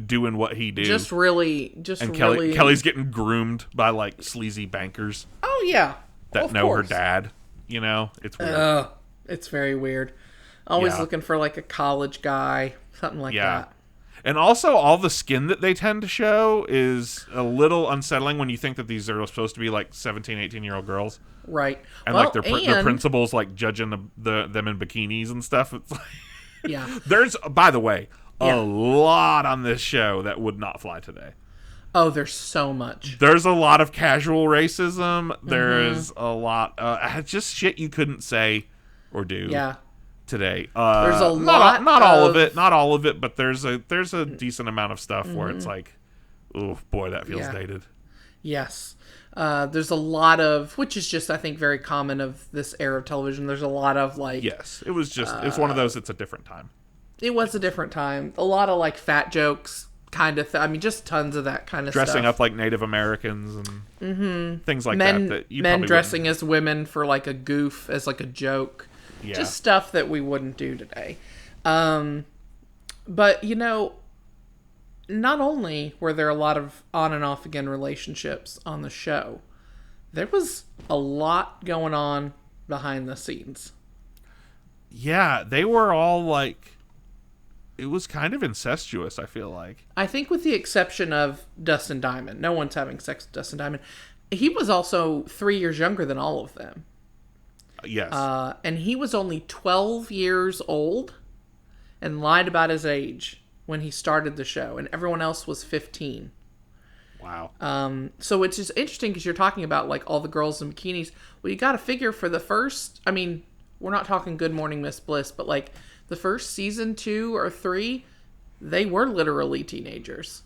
doing what he do. Kelly's getting groomed by like sleazy bankers. Oh yeah, that know her dad. It's weird. It's very weird. Always looking for like a college guy. Something like that. And also, all the skin that they tend to show is a little unsettling when you think that these are supposed to be like 17, 18-year-old girls. Right. And like their principals like judging them in bikinis and stuff. It's like, there's, by the way, a lot on this show that would not fly today. Oh, there's so much. There's a lot of casual racism. There's a lot, just shit you couldn't say or do. Yeah. Today, there's a lot. Not all of it, but there's a decent amount of stuff where it's like, oh boy, that feels dated. Yes, There's a lot of, which is just, I think, very common of this era of television. There's a lot of like, yes, it was one of those. It's a different time. It was a different time. A lot of like fat jokes, kind of. I mean, just tons of that kind of dressing stuff. up like Native Americans and things like men, that you men probably dressing as women for like a goof, as like a joke. Yeah. Just stuff that we wouldn't do today. But you know, not only were there a lot of on and off again relationships on the show, there was a lot going on behind the scenes. Yeah, they were all like, it was kind of incestuous, I feel like. I think with the exception of Dustin Diamond. No one's having sex with Dustin Diamond. He was also 3 years younger than all of them. Yes. And he was only 12 years old and lied about his age when he started the show. And everyone else was 15. Wow. So it's just interesting because you're talking about like all the girls in bikinis. Well, you got to figure for the first, I mean, we're not talking Good Morning Miss Bliss, but like the first season 2 or 3, they were literally teenagers.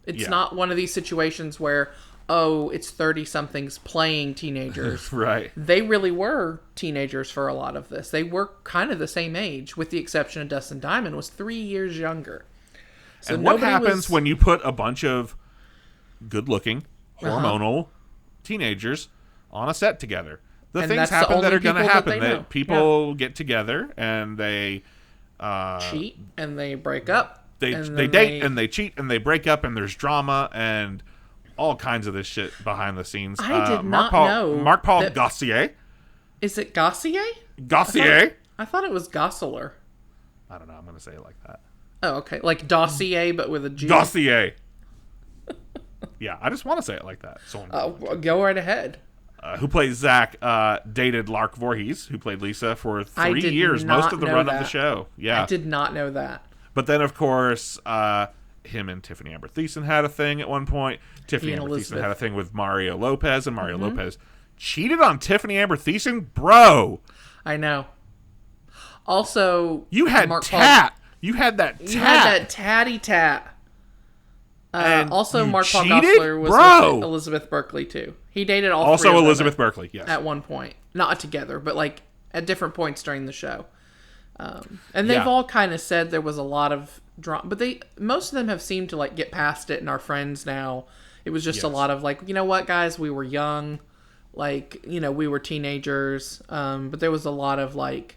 It's not one of these situations where, oh, it's 30-somethings playing teenagers. Right. They really were teenagers for a lot of this. They were kind of the same age, with the exception of Dustin Diamond was 3 years younger. So and what happens when you put a bunch of good-looking, hormonal teenagers on a set together? The things happen that are going to happen. That people get together and they cheat and they break up. They date and they cheat and they break up and there's drama and all kinds of this shit behind the scenes. I did not know. Mark-Paul Gosselaar. Is it Gosselaar? Gosselaar? I thought it was Gosselaar. I don't know. I'm going to say it like that. Oh, okay. Like dossier, but with a G. Dossier. Yeah, I just want to say it like that. So go right ahead. Who plays Zach, dated Lark Voorhees, who played Lisa for 3 years, most of the run of the show. Yeah, I did not know that. But then, of course, him and Tiffany Amber Thiessen had a thing at one point. Tiffany Amber Thiessen had a thing with Mario Lopez, and Mario Lopez cheated on Tiffany Amber Thiessen? Bro! I know. Also, you had tat. You had that tat. You had that tatty tat. Also, Mark Paul Gosselaar was with Elizabeth Berkley, too. He dated all three of them. Also Elizabeth Berkley, yes. At one point. Not together, but like at different points during the show. And they've all kind of said there was a lot of drama. But most of them have seemed to like get past it and are friends now. It was just a lot of like, you know what, guys? We were young. Like, you know, we were teenagers. But there was a lot of like,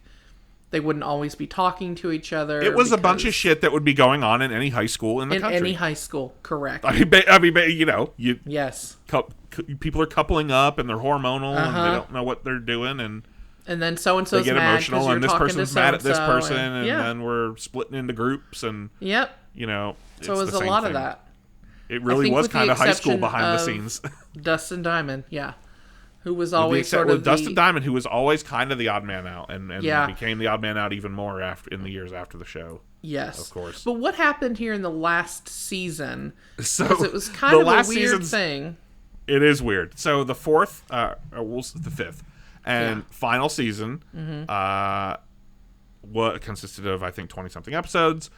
they wouldn't always be talking to each other. It was a bunch of shit that would be going on in any high school in the country. In any high school, correct. I mean, you know, yes, people are coupling up and they're hormonal and they don't know what they're doing, and then so and so's they get mad emotional, and this person's mad at this person, and then we're splitting into groups, and you know, it's so it was a lot of that. It really was kind of high school behind the scenes. Dustin Diamond, who was always sort of Dustin Diamond, who was always kind of the odd man out, and became the odd man out even more in the years after the show. Yes, of course. But what happened here in the last season? So it was kind of a weird thing. It is weird. So the the fifth and final season, what consisted of, I think, 20-something episodes.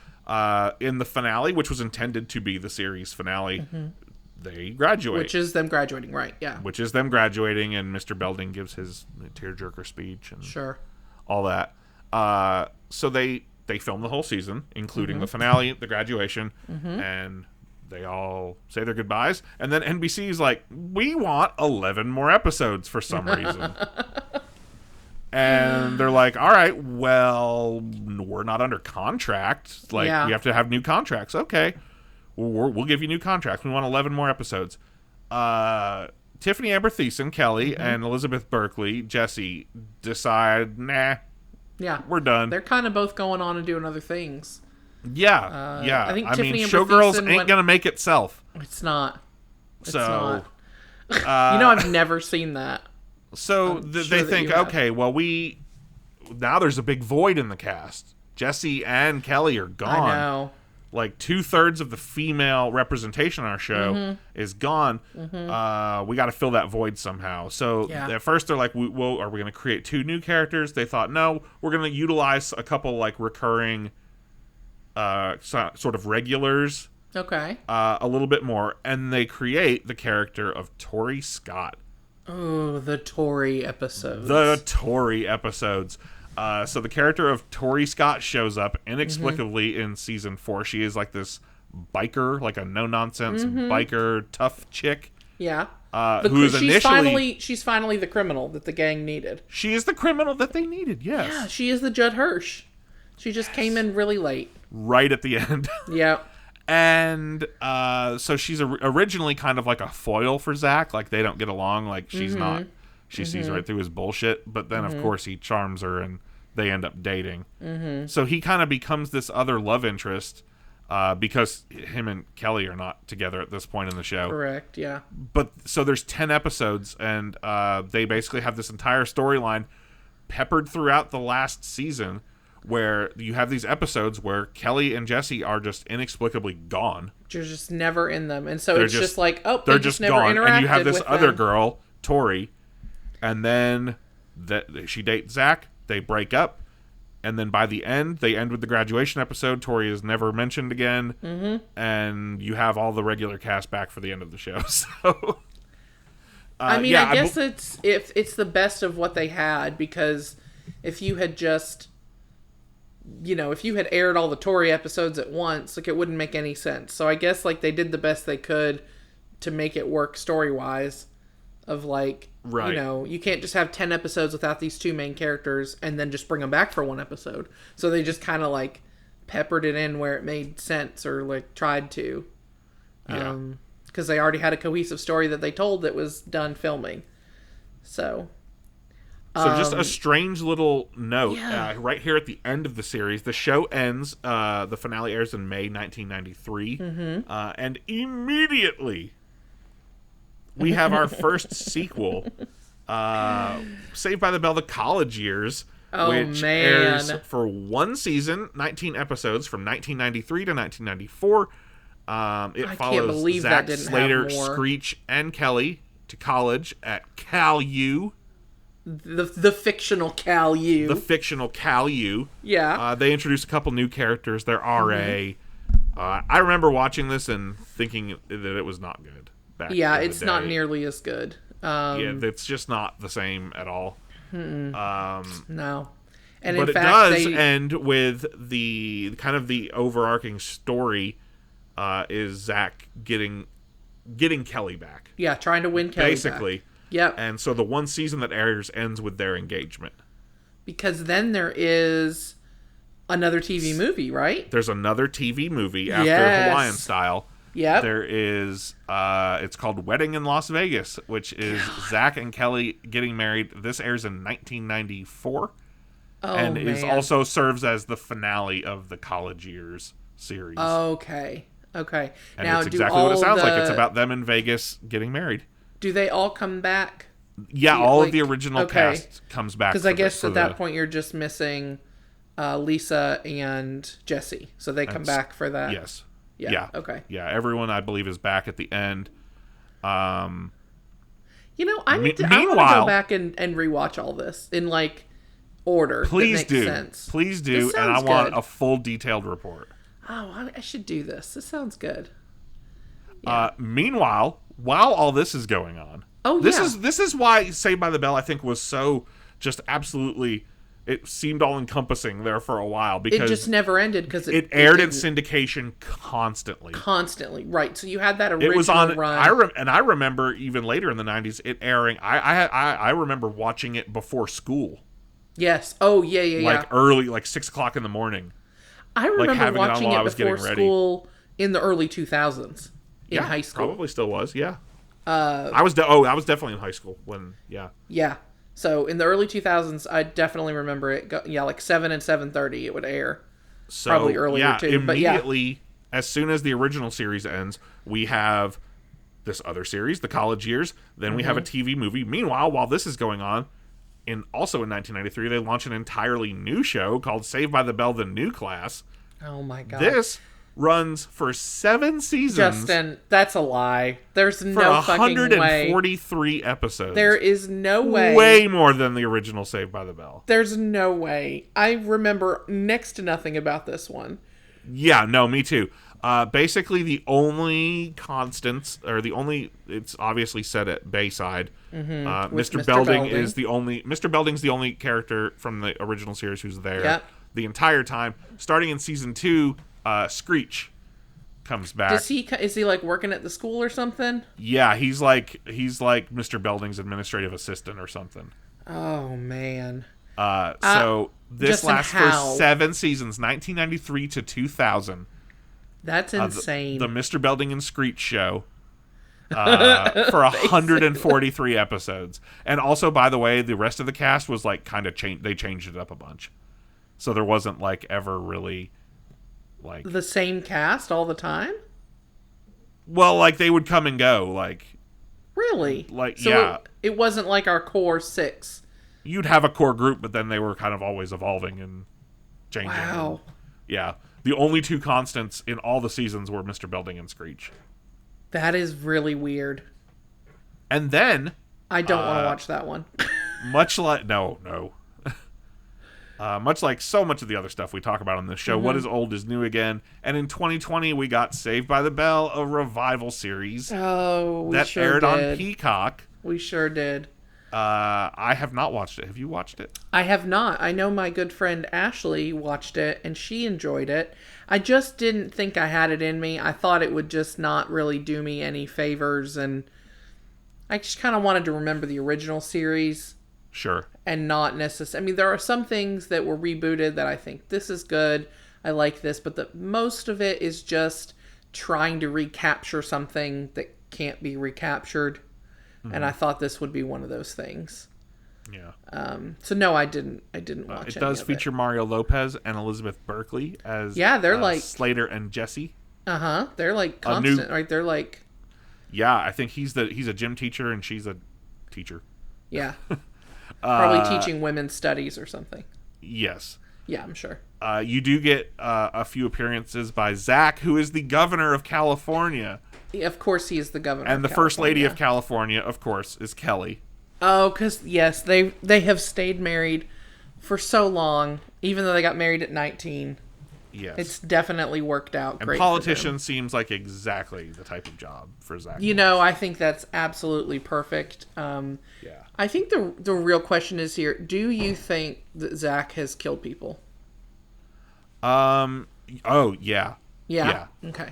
In the finale, which was intended to be the series finale. They graduate. Which is them graduating, right, yeah. Which is them graduating, and Mr. Belding gives his tearjerker speech and all that. So they film the whole season, including the finale, the graduation, and they all say their goodbyes. And then NBC's like, we want 11 more episodes for some reason. And they're like, all right, well, we're not under contract. Like, we have to have new contracts. Okay. We'll give you new contracts. We want 11 more episodes. Tiffany Amber Thiessen, Kelly, and Elizabeth Berkley, Jessie, decide, nah, we're done. They're kind of both going on and doing other things. Yeah. I think Tiffany Amber Showgirls Thiessen ain't going to make itself. It's not. It's not. I've never seen that. So they think, okay, well, now there's a big void in the cast. Jessie and Kelly are gone. I know. Like 2/3 of the female representation on our show is gone. We got to fill that void somehow. So at first they're like, are we going to create 2 new characters? They thought, no, we're going to utilize a couple like recurring sort of regulars Okay. A little bit more, and they create the character of Tory Scott. Oh, the Tory episodes. So the character of Tory Scott shows up inexplicably in season 4. She is like this biker, like a no-nonsense biker, tough chick. Yeah. Who is initially... She's finally the criminal that the gang needed. She is the criminal that they needed, yes. Yeah, she is the Judd Hirsch. She just came in really late. Right at the end. Yeah. And so she's originally kind of like a foil for Zack. Like, they don't get along. Like, she's not... She sees right through his bullshit. But then, of course, he charms her and they end up dating. So he kind of becomes this other love interest because him and Kelly are not together at this point in the show. Correct, yeah. But so there's 10 episodes, and they basically have this entire storyline peppered throughout the last season, where you have these episodes where Kelly and Jessie are just inexplicably gone. You're just never in them. And so it's just like, oh, they're just just never gone. interacted And you have this with other them. girl, Tori, and then she dates Zack, they break up, and then by the end, they end with the graduation episode. Tori is never mentioned again, and you have all the regular cast back for the end of the show. So, I mean, I guess it's the best of what they had, because if you had just... if you had aired all the Tory episodes at once, like, it wouldn't make any sense. So I guess, like, they did the best they could to make it work story-wise. Of, like, right. You can't just have 10 episodes without these two main characters and then just bring them back for one episode. So they just kind of, like, peppered it in where it made sense, or, like, tried to. Yeah. Because they already had a cohesive story that they told that was done filming. So... So just a strange little note right here at the end of the series. The show ends. The finale airs in May 1993. And immediately we have our first sequel, Saved by the Bell, The College Years, which airs for one season, 19 episodes from 1993 to 1994. It follows Zack, Slater, Screech, and Kelly to college at Cal U. The fictional Cal U. The fictional Cal U. Yeah. They introduce a couple new characters. They're RA. I remember watching this and thinking that it was not good. Yeah, it's not nearly as good. Yeah, it's just not the same at all. No. And but in fact, it does end with the kind of the overarching story is Zack getting Kelly back. Yeah, trying to win Kelly basically. Back. Yep. And so the one season that airs ends with their engagement. Because then there is another TV movie, right? There's another TV movie after Hawaiian Style. Yep. There is, it's called Wedding in Las Vegas, which is Zack and Kelly getting married. This airs in 1994. And is also serves as the finale of the College Years series. Okay. And now, it's exactly what it sounds like. It's about them in Vegas getting married. Do they all come back? Yeah, all of the original cast comes back. Because I guess at that point you're just missing Lisa and Jessie. So they come back for that. Yes. Yeah. Okay. Yeah, everyone I believe is back at the end. I want to go back and rewatch all this in like order. Please do. Sense. Please do. And I want a full detailed report. Oh, I should do this. This sounds good. Yeah. Meanwhile, while all this is going on, this is why Saved by the Bell I think was so just absolutely. It seemed all encompassing there for a while because it just never ended because it aired in syndication constantly. Right? So you had that original it was on, run. I remember even later in the 90s it airing. I remember watching it before school. Yes. Oh yeah. Like early, like 6 o'clock in the morning. I remember watching it before school in the early 2000s in high school. Probably still was. Yeah. I was definitely in high school when. Yeah. So in the early 2000s, I definitely remember it. Like 7 and 7:30, it would air. So, probably earlier too. Immediately, as soon as the original series ends, we have this other series, The College Years. Then we have a TV movie. Meanwhile, while this is going on, also in 1993, they launch an entirely new show called Saved by the Bell: The New Class. Oh my god! This runs for 7 seasons. Justin, that's a lie. There's no fucking way. For 143 episodes. There is no way. Way more than the original Saved by the Bell. There's no way. I remember next to nothing about this one. Yeah, no, me too. Basically, the only constants, or it's obviously set at Bayside. Mr. Belding is the only. Mr. Belding's the only character from the original series who's there the entire time. Starting in season 2, Screech comes back. Is he like working at the school or something? Yeah, he's like Mr. Belding's administrative assistant or something. Oh man. So this Justin, lasts how? for 7 seasons, 1993 to 2000. That's insane. The Mr. Belding and Screech show. For 143 episodes. And also, by the way, the rest of the cast was like kind of they changed it up a bunch. So there wasn't like ever really like the same cast all the time? Well, like they would come and go, like really? Like so yeah. It wasn't like our core 6. You'd have a core group, but then they were kind of always evolving and changing. Wow. Yeah. The only 2 constants in all the seasons were Mr. Belding and Screech. That is really weird. And then I don't want to watch that one. much like much like so much of the other stuff we talk about on this show, what is old is new again. And in 2020, we got Saved by the Bell, a revival series. Oh, we that sure aired did. on Peacock. We sure did. I have not watched it. Have you watched it? I have not. I know my good friend Ashley watched it, and she enjoyed it. I just didn't think I had it in me. I thought it would just not really do me any favors, and I just kind of wanted to remember the original series. Sure. And not necessarily... I mean, there are some things that were rebooted that I think, this is good, I like this, but most of it is just trying to recapture something that can't be recaptured. And I thought this would be one of those things. Yeah. So no, I didn't watch it. It does feature Mario Lopez and Elizabeth Berkley as they're like Slater and Jesse. They're like constant, right? They're like yeah, I think he's a gym teacher and she's a teacher. Yeah. Probably teaching women's studies or something. Yes. Yeah, I'm sure. You do get a few appearances by Zack, who is the governor of California. Of course he is the governor. And the first lady of California, of course, is Kelly. Oh, because, yes, they have stayed married for so long, even though they got married at 19. Yes. It's definitely worked out great. And politician seems like exactly the type of job for Zack. You know, I think that's absolutely perfect. Yeah. I think the real question is here, do you think that Zack has killed people? Oh, yeah. Yeah? Okay.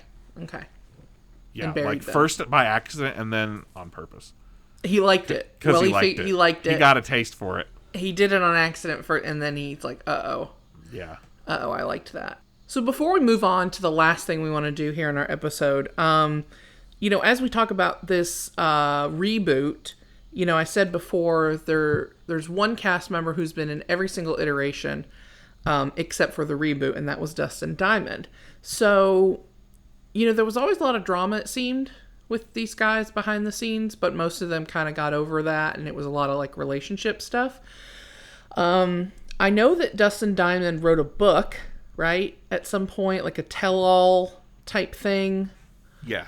Yeah, like first by accident and then on purpose. He liked it. Because he liked it. He got a taste for it. He did it on accident and then he's like, uh-oh. Yeah. Uh-oh, I liked that. So before we move on to the last thing we want to do here in our episode, you know, as we talk about this reboot, you know, I said before there's one cast member who's been in every single iteration except for the reboot, and that was Dustin Diamond. So, you know, there was always a lot of drama, it seemed, with these guys behind the scenes, but most of them kind of got over that, and it was a lot of, like, relationship stuff. I know that Dustin Diamond wrote a book, right, at some point, like a tell-all type thing. Yeah.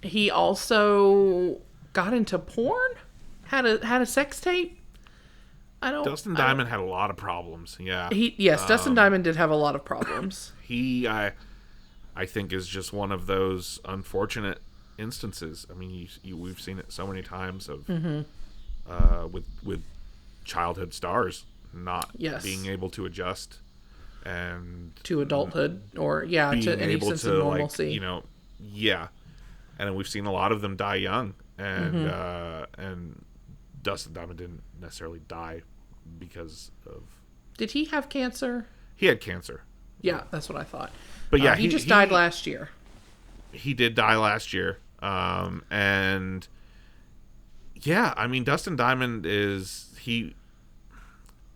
He also got into porn? Had a sex tape? Dustin Diamond had a lot of problems, yeah. Dustin Diamond did have a lot of problems. He, I think, is just one of those unfortunate instances. I mean, we've seen it so many times of with childhood stars not being able to adjust and to adulthood or to any sense of normalcy. Like, you know, yeah. And then we've seen a lot of them die young, and and Dustin Diamond didn't necessarily die because of. Did he have cancer? He had cancer. Yeah, that's what I thought. But yeah, he just died last year. He did die last year, and yeah, I mean, Dustin Diamond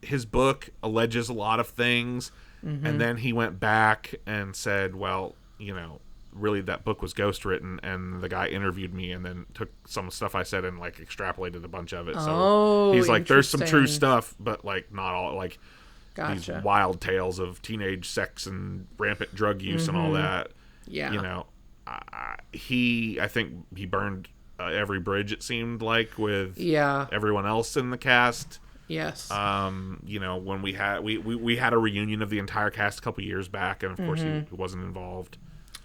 his book alleges a lot of things, and then he went back and said, well, you know, really that book was ghostwritten, and the guy interviewed me and then took some stuff I said and like extrapolated a bunch of it. So he's like, there's some true stuff, but like not all, like these wild tales of teenage sex and rampant drug use and all that. Yeah. You know, I think he burned every bridge, it seemed like, with everyone else in the cast. Yes. When we had a reunion of the entire cast a couple years back, and of course he wasn't involved.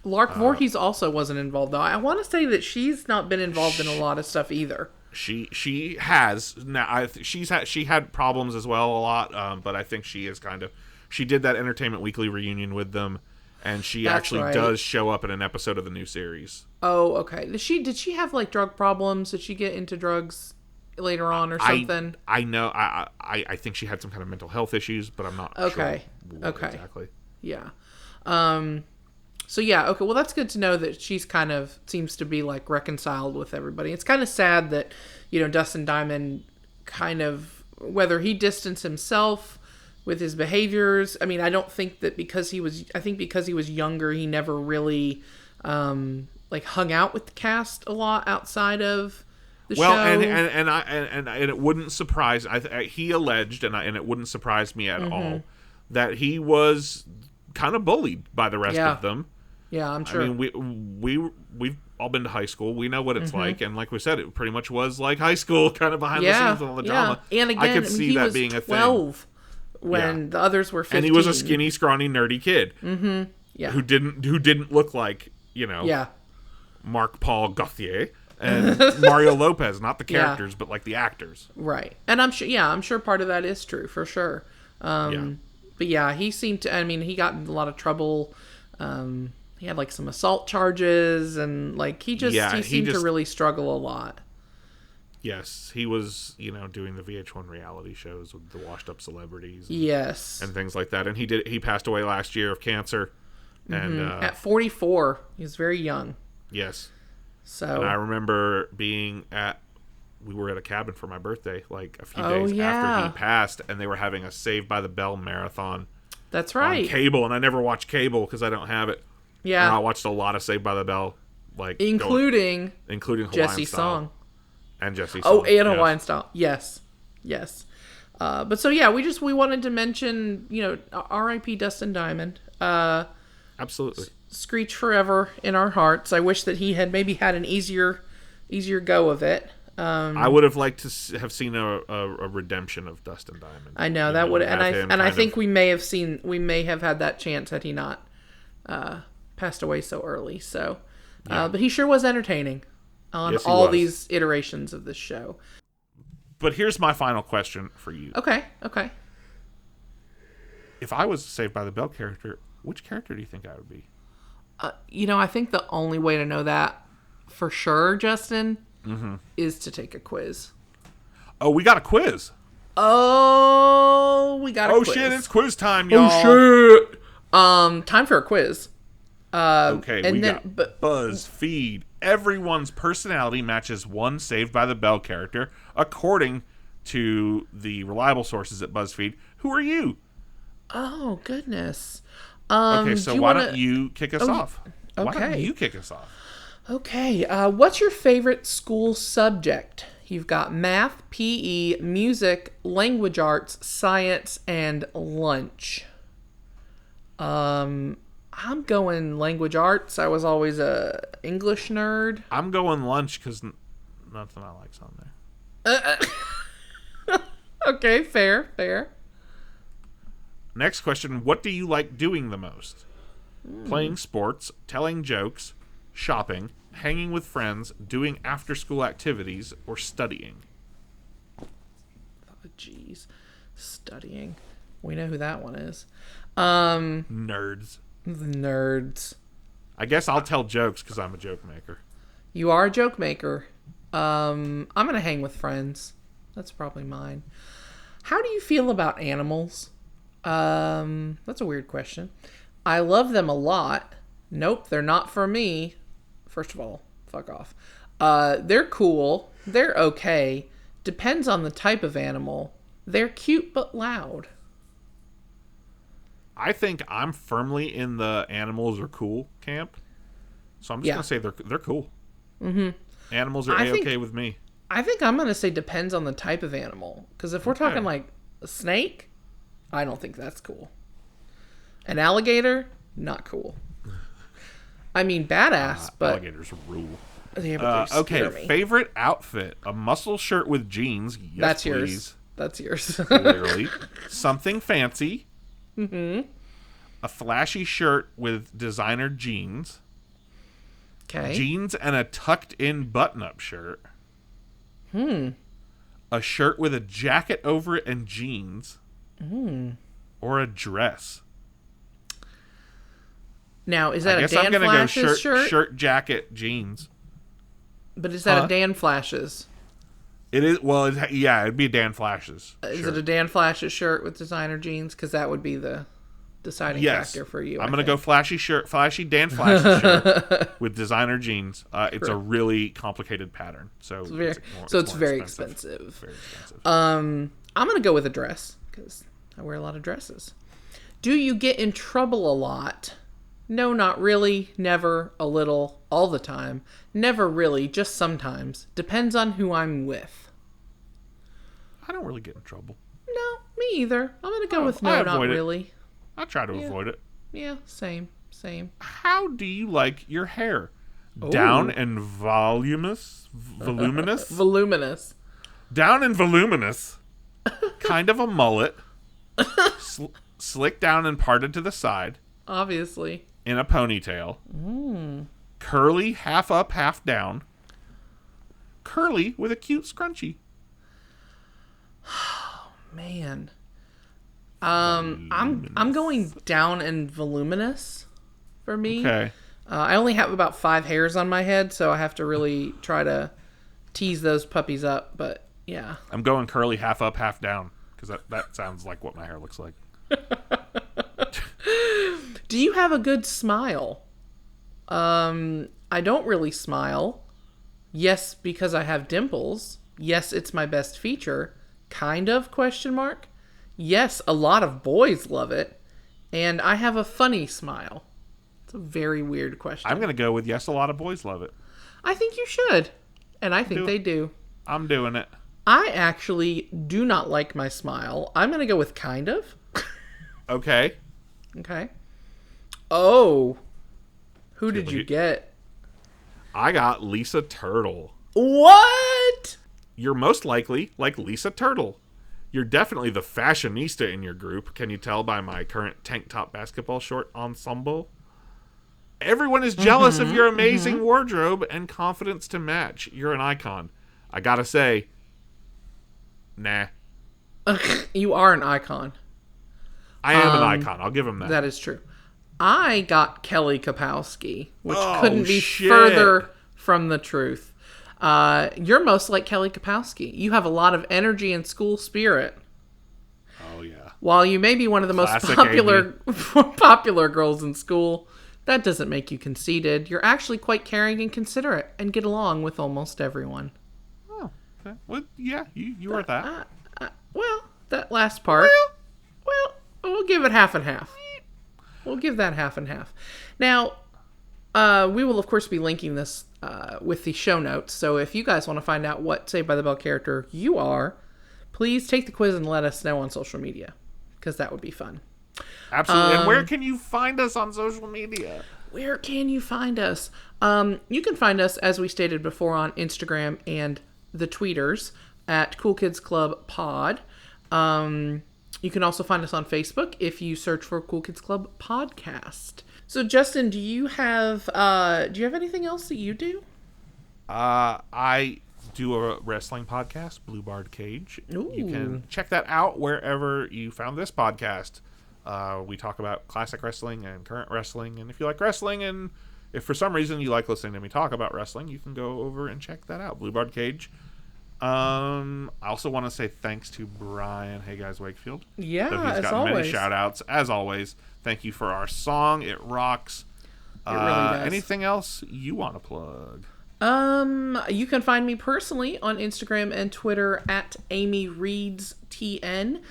Lark Voorhees also wasn't involved, though. I want to say that she's not been involved in a lot of stuff either. She has now. She had problems as well a lot, but I think she did that Entertainment Weekly reunion with them, and she does show up in an episode of the new series. Oh, okay. Did she have like drug problems? Did she get into drugs later on or something? I know. I think she had some kind of mental health issues, but I'm not sure what exactly. Yeah. So yeah, okay, well that's good to know that she's kind of seems to be like reconciled with everybody. It's kind of sad that, Dustin Diamond kind of, whether he distanced himself with his behaviors. I mean, I don't think that because he was younger, he never really like hung out with the cast a lot outside of the show. And it wouldn't surprise, he alleged, and it wouldn't surprise me at all, that he was kind of bullied by the rest of them. Yeah, I'm sure. I mean, we've all been to high school. We know what it's like, and like we said, it pretty much was like high school, kind of behind the scenes with all the drama. And again, I could see that being a thing. 12 when the others were 15. And he was a skinny, scrawny, nerdy kid. Mm-hmm. Yeah. Who didn't look like Marc Paul Gauthier and Mario Lopez, not the characters, but like the actors. Right, and I'm sure part of that is true for sure. But yeah, he seemed to. I mean, he got in a lot of trouble. He had like some assault charges, and like he seemed to really struggle a lot. Yes, he was, doing the VH1 reality shows with the washed up celebrities. And things like that. And he passed away last year of cancer. And at 44, he was very young. Yes. So. And I remember we were at a cabin for my birthday, like a few days after he passed, and they were having a Saved by the Bell marathon. That's right. On cable, and I never watched cable because I don't have it. Yeah. And I watched a lot of Saved by the Bell, like including Hawaiian Jessie Style. Song. And Jessie Song. Oh, and yes. Hawaiian Style. Yes. But so yeah, we wanted to mention, R.I.P. Dustin Diamond. Absolutely. Screech forever in our hearts. I wish that he had maybe had an easier go of it. I would have liked to have seen a redemption of Dustin Diamond. I know that would, and I think we may have had that chance had he not passed away so early. So, but he sure was entertaining on all these iterations of this show. But here's my final question for you. Okay. If I was a Saved by the Bell character, which character do you think I would be? I think the only way to know that for sure, Justin, is to take a quiz. Oh, we got a quiz. Oh, we got a quiz. Oh, shit, it's quiz time, y'all. Oh, shit. Time for a quiz. Okay, we got BuzzFeed. Everyone's personality matches one Saved by the Bell character, according to the reliable sources at BuzzFeed. Who are you? Oh, goodness. Okay, so why don't you kick us off? Okay. Why don't you kick us off? Okay, what's your favorite school subject? You've got math, PE, music, language arts, science, and lunch. I'm going language arts. I was always a English nerd. I'm going lunch because nothing I like's on there. Okay, fair. Next question, what do you like doing the most? Playing sports, telling jokes, shopping, hanging with friends, doing after-school activities, or studying? Oh, jeez. Studying. We know who that one is. Nerds. I guess I'll tell jokes because I'm a joke maker. You are a joke maker. I'm going to hang with friends. That's probably mine. How do you feel about animals? That's a weird question. I love them a lot. Nope, they're not for me. First of all, fuck off. They're cool. They're okay. Depends on the type of animal. They're cute but loud. I think I'm firmly in the animals are cool camp. So I'm just going to say they're cool. Mm-hmm. Animals are A-okay with me. I think I'm going to say depends on the type of animal. Because if we're talking like a snake, I don't think that's cool. An alligator, not cool. I mean, badass, but... Alligators rule. Yeah, but okay, favorite outfit. A muscle shirt with jeans. Yes, that's please. yours. That's yours. Clearly. Something fancy. Mm-hmm. A flashy shirt with designer jeans. Okay. Jeans and a tucked-in button-up shirt. A shirt with a jacket over it and jeans. Or a dress. Now, is that I guess a Dan I'm gonna Flash's go shirt? shirt, jacket, jeans. But is that a Dan Flash's? It is. Well, it'd be Dan Flash's. Is it a Dan Flash's shirt with designer jeans? Because that would be the deciding factor for you. I'm going to go flashy Dan Flash's shirt with designer jeans. It's a really complicated pattern, so it's very expensive. Very expensive. I'm going to go with a dress because I wear a lot of dresses. Do you get in trouble a lot? No, not really. Never. A little. All the time. Never really. Just sometimes. Depends on who I'm with. I don't really get in trouble. No, me either. I'm going to go with no, not really. I try to avoid it. Yeah, same. How do you like your hair? Down and voluminous? Voluminous. Down and voluminous. Kind of a mullet. Slicked down and parted to the side. Obviously. In a ponytail. Curly, half up, half down. Curly with a cute scrunchie. Man. I'm going down and voluminous for me. Okay. I only have about 5 hairs on my head, so I have to really try to tease those puppies up, but yeah. I'm going curly, half up, half down, because that sounds like what my hair looks like. Do you have a good smile? I don't really smile. Yes, because I have dimples. Yes, it's my best feature. Kind of, ? Yes, a lot of boys love it. And I have a funny smile. It's a very weird question. I'm going to go with yes, a lot of boys love it. I think you should. And I think they do. I'm doing it. I actually do not like my smile. I'm going to go with kind of. Okay. Oh. Who did you get? I got Lisa Turtle. What? You're most likely like Lisa Turtle. You're definitely the fashionista in your group. Can you tell by my current tank top basketball short ensemble? Everyone is jealous of your amazing wardrobe and confidence to match. You're an icon. I gotta say, nah. You are an icon. I am an icon. I'll give him that. That is true. I got Kelly Kapowski, which couldn't be further from the truth. You're most like Kelly Kapowski. You have a lot of energy and school spirit. Oh, yeah. While you may be one of the Classic most popular girls in school, that doesn't make you conceited. You're actually quite caring and considerate and get along with almost everyone. Oh, okay. Well, yeah, you are that. Well, that last part. Well, we'll give it half and half. We'll give that half and half. Now, we will, of course, be linking this with the show notes. So if you guys want to find out what Saved by the Bell character you are, please take the quiz and let us know on social media, because that would be fun. Absolutely. And where can you find us on social media? Where can you find us? You can find us, as we stated before, on Instagram and the tweeters at Cool Kids Club Pod. You can also find us on Facebook if you search for Cool Kids Club Podcast. So, Justin, do you have anything else that you do? I do a wrestling podcast, Blue Barred Cage. Ooh. You can check that out wherever you found this podcast. We talk about classic wrestling and current wrestling. And if you like wrestling, and if for some reason you like listening to me talk about wrestling, you can go over and check that out, Blue Barred Cage. I also want to say thanks to Brian Hey Guys Wakefield. Yeah, so he's got many shout outs. As always, thank you for our song. It rocks. It really does. Anything else you want to plug? You can find me personally on Instagram and Twitter at AmyReadsTN.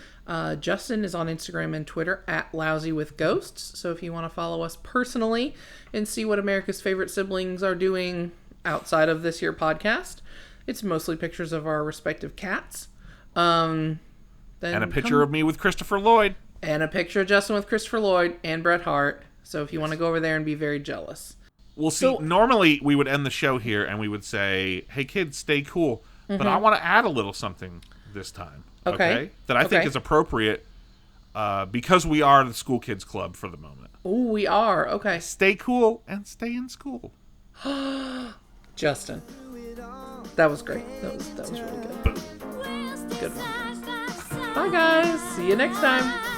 Justin is on Instagram and Twitter at LousyWithGhosts. So if you want to follow us personally and see what America's favorite siblings are doing outside of this here podcast, it's mostly pictures of our respective cats. And a picture of me with Christopher Lloyd. And a picture of Justin with Christopher Lloyd and Bret Hart. So if you want to go over there and be very jealous. Well, see, normally we would end the show here and we would say, hey, kids, stay cool. Mm-hmm. But I want to add a little something this time. Okay. That I think is appropriate because we are the School Kids Club for the moment. Oh, we are. Okay. Stay cool and stay in school. Justin. That was great. That was really good. Good one. Bye, guys. See you next time.